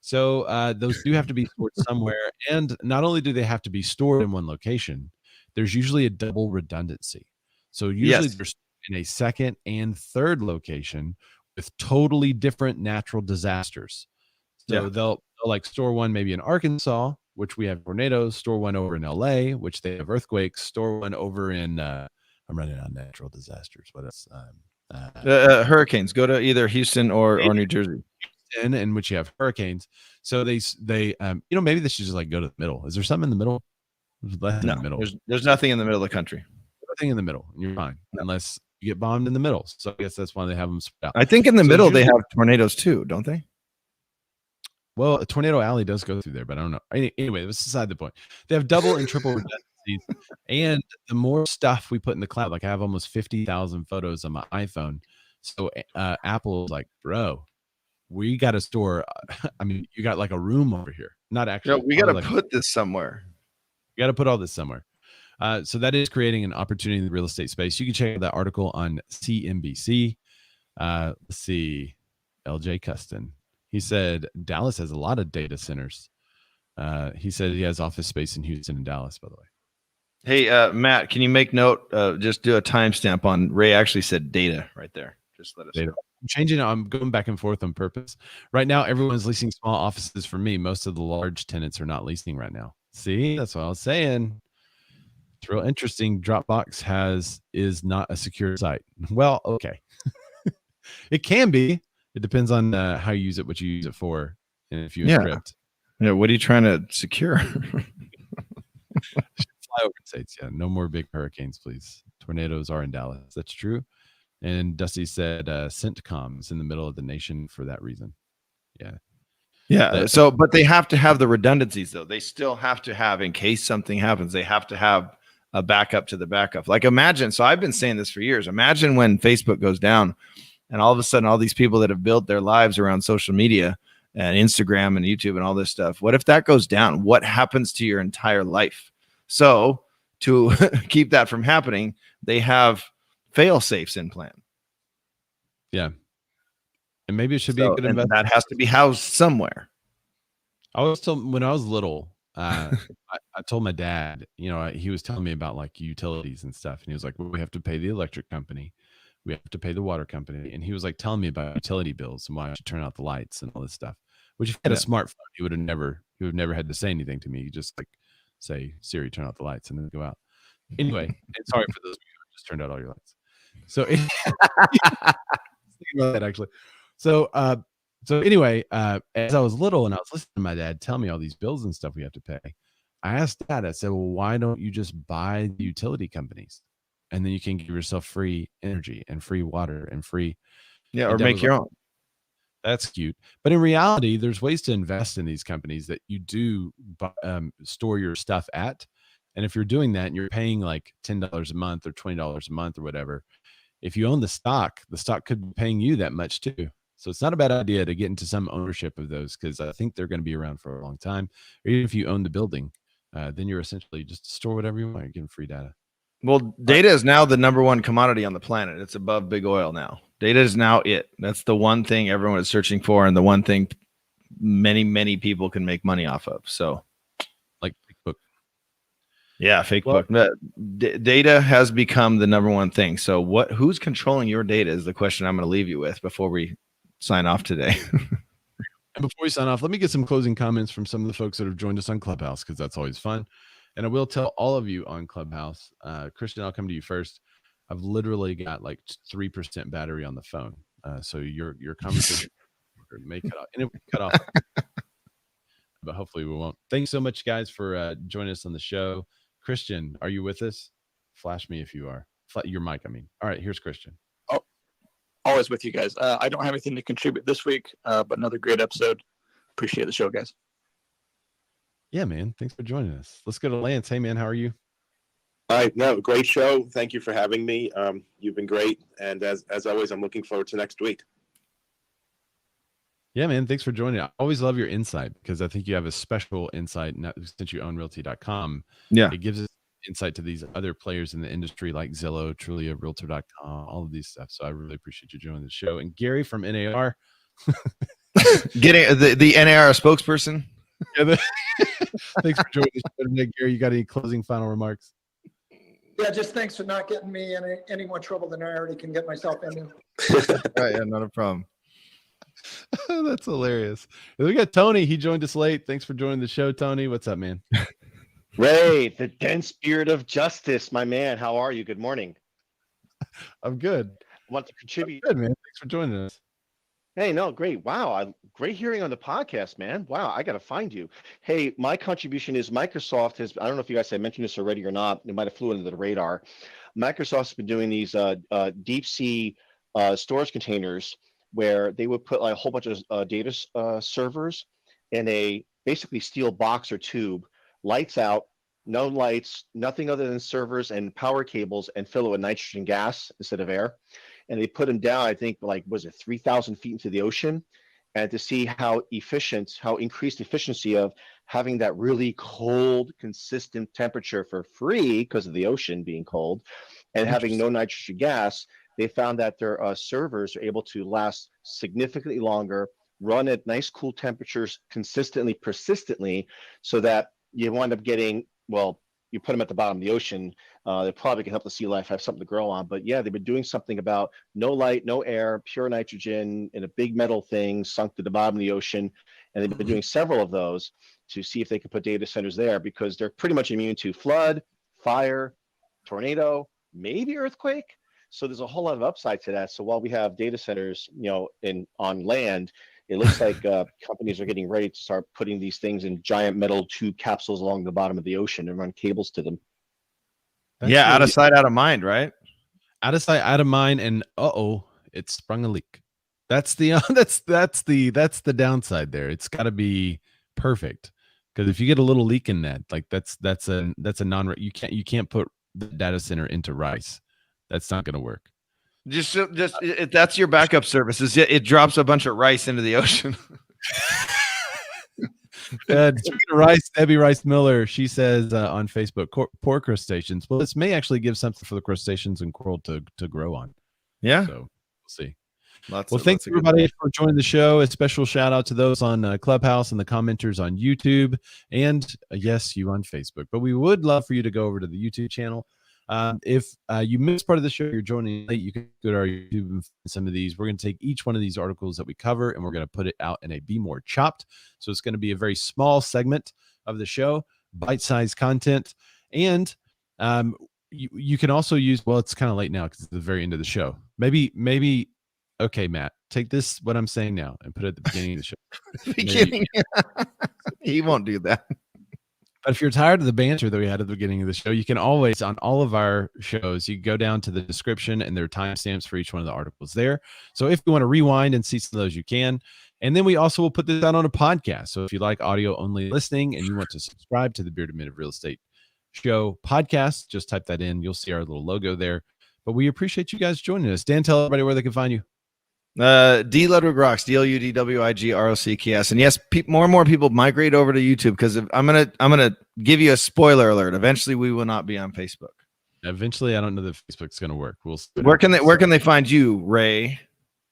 So those do have to be stored somewhere. And not only do they have to be stored in one location, there's usually a double redundancy. So usually they're in a second and third location with totally different natural disasters. So they'll like store one maybe in Arkansas, which we have tornadoes, store one over in LA, which they have earthquakes, store one over in I'm running out of natural disasters. What else? Hurricanes. Go to either Houston or New Jersey. In which you have hurricanes. So they maybe they should just like go to the middle. Is there something in the middle? There's in the middle. There's nothing in the middle of the country. Nothing in the middle, and you're fine unless you get bombed in the middle. So I guess that's why they have them spread out. I think in the middle they have tornadoes too, don't they? Well, a tornado alley does go through there, but I don't know. Anyway, that's beside the point. They have double and triple redundancies, and the more stuff we put in the cloud, like I have almost 50,000 photos on my iPhone. So Apple is like, bro, we got to store. I mean, you got like a room over here. Not actually. No, we got to put this somewhere. You got to put all this somewhere. So that is creating an opportunity in the real estate space. You can check out that article on CNBC. Let's see, LJ Custon. He said Dallas has a lot of data centers. He said he has office space in Houston and Dallas, by the way. Hey, Matt, can you make note? Just do a timestamp on Ray actually said data right there. Just let us know. I'm changing it. I'm going back and forth on purpose. Right now, everyone's leasing small offices for me. Most of the large tenants are not leasing right now. See, that's what I was saying. It's real interesting. Dropbox is not a secure site. Well, okay. It can be. It depends on how you use it, what you use it for, and if you encrypt. Yeah. What are you trying to secure? Fly over states. Yeah. No more big hurricanes, please. Tornadoes are in Dallas. That's true. And Dusty said CENTCOM is in the middle of the nation for that reason. Yeah. Yeah. But they have to have the redundancies, though. They still have to have, in case something happens, they have to have a backup to the backup. Like imagine, so I've been saying this for years. Imagine when Facebook goes down and all of a sudden all these people that have built their lives around social media and Instagram and YouTube and all this stuff, what if that goes down? What happens to your entire life? So to keep that from happening, they have fail safes in plan. Yeah. And maybe it should be a good investment. That has to be housed somewhere. I was told when I was little, I told my dad, he was telling me about like utilities and stuff. And he was like, well, we have to pay the electric company. We have to pay the water company. And he was like telling me about utility bills and why I should turn out the lights and all this stuff, which if he had a smartphone, he would have never had to say anything to me. He just like say, Siri, turn out the lights and then go out. Anyway, and sorry for those of you who just turned out all your lights. So that actually. So anyway, as I was little and I was listening to my dad tell me all these bills and stuff we have to pay, I asked Dad, I said, well, why don't you just buy the utility companies? And then you can give yourself free energy and free water and free. Yeah, or make your own. That's cute. But in reality, there's ways to invest in these companies that you do store your stuff at. And if you're doing that and you're paying like $10 a month or $20 a month or whatever, if you own the stock could be paying you that much too. So it's not a bad idea to get into some ownership of those because I think they're going to be around for a long time. Or even if you own the building, then you're essentially just store whatever you want. You're getting free data. Well, data is now the number one commodity on the planet. It's above big oil now. Data is now it. That's the one thing everyone is searching for and the one thing many, many people can make money off of. So like Facebook. Yeah, Facebook. Data has become the number one thing. So who's controlling your data is the question I'm going to leave you with before we sign off today. And before we sign off, let me get some closing comments from some of the folks that have joined us on Clubhouse because that's always fun. And I will tell all of you on Clubhouse, Christian, I'll come to you first. I've literally got like 3% battery on the phone. So your conversation may cut off. And it will cut off. But hopefully we won't. Thanks so much, guys, for joining us on the show. Christian, are you with us? Flash me if you are. Your mic, I mean. All right, here's Christian. Oh, always with you guys. I don't have anything to contribute this week, but another great episode. Appreciate the show, guys. Yeah, man. Thanks for joining us. Let's go to Lance. Hey, man, how are you? All right. No, great show. Thank you for having me. You've been great. And as always, I'm looking forward to next week. Yeah, man. Thanks for joining. I always love your insight because I think you have a special insight since you own realty.com. Yeah. It gives us insight to these other players in the industry like Zillow, Trulia, Realtor.com, all of these stuff. So I really appreciate you joining the show. And Gary from NAR. Getting the NAR spokesperson. Yeah, thanks for joining the show today, Gary. You got any closing final remarks? Yeah, just thanks for not getting me in any more trouble than I already can get myself into. Right, yeah, not a problem. That's hilarious. We got Tony. He joined us late. Thanks for joining the show, Tony. What's up, man? Ray, the dense spirit of justice, my man. How are you? Good morning. I'm good. Want to contribute? Good, man. Thanks for joining us. Hey, no, great. Wow, great hearing on the podcast, man. Wow, I got to find you. Hey, my contribution is Microsoft has, I don't know if you guys had mentioned this already or not. It might have flew under the radar. Microsoft's been doing these deep sea storage containers where they would put like a whole bunch of data servers in a basically steel box or tube, lights out, no lights, nothing other than servers and power cables, and fill it with nitrogen gas instead of air. And they put them down, I think, like, was it 3,000 feet into the ocean? And to see how increased efficiency of having that really cold, consistent temperature for free because of the ocean being cold and having no nitrogen gas, they found that their servers are able to last significantly longer, run at nice cool temperatures consistently, persistently, so that you wind up getting, well, you put them at the bottom of the ocean, they probably can help the sea life have something to grow on. But yeah, they've been doing something about no light, no air, pure nitrogen in a big metal thing sunk to the bottom of the ocean. And they've been doing several of those to see if they can put data centers there, because they're pretty much immune to flood, fire, tornado, maybe earthquake. So there's a whole lot of upside to that. So while we have data centers, on land, it looks like companies are getting ready to start putting these things in giant metal tube capsules along the bottom of the ocean and run cables to them. That's out of sight, out of mind, right? Out of sight, out of mind, and it sprung a leak. That's the that's the downside there. It's got to be perfect, because if you get a little leak in that, like that's a non, you can't put the data center into rice. That's not going to work. Just that's your backup services. It drops a bunch of rice into the ocean. Speaking of rice, Debbie Rice Miller, she says on Facebook, poor crustaceans. Well, this may actually give something for the crustaceans and coral to grow on. Yeah. So we'll see. Thanks everybody for joining the show. A special shout out to those on Clubhouse and the commenters on YouTube, and yes, you on Facebook. But we would love for you to go over to the YouTube channel. If you missed part of the show, you're joining late, you can go to our YouTube and find some of these. We're going to take each one of these articles that we cover and we're going to put it out in a Be More Chopped. So it's going to be a very small segment of the show, bite-sized content. And you can also use, well, it's kind of late now because it's the very end of the show. Maybe, okay, Matt, take this, what I'm saying now, and put it at the beginning of the show. Beginning. He won't do that. But if you're tired of the banter that we had at the beginning of the show, you can always, on all of our shows, you go down to the description and there are timestamps for each one of the articles there. So if you want to rewind and see some of those, you can. And then we also will put this out on a podcast. So if you like audio only listening and you want to subscribe to the Bearded Men of Real Estate Show podcast, just type that in. You'll see our little logo there. But we appreciate you guys joining us. Dan, tell everybody where they can find you. D Ludwig Rocks, DLUDWIGROCKS. And yes, more and more people migrate over to YouTube, because I'm gonna give you a spoiler alert. Eventually, we will not be on Facebook. Eventually, I don't know that Facebook's going to work. Where can they find you, Ray?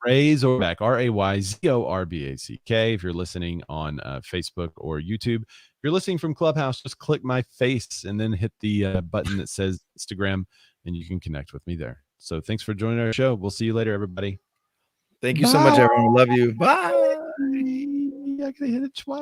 Ray Zorback, RAYZORBACK. If you're listening on Facebook or YouTube, if you're listening from Clubhouse, just click my face and then hit the button that says Instagram, and you can connect with me there. So thanks for joining our show. We'll see you later, everybody. Thank you so much, everyone. Love you. Bye. I gotta hit it twice.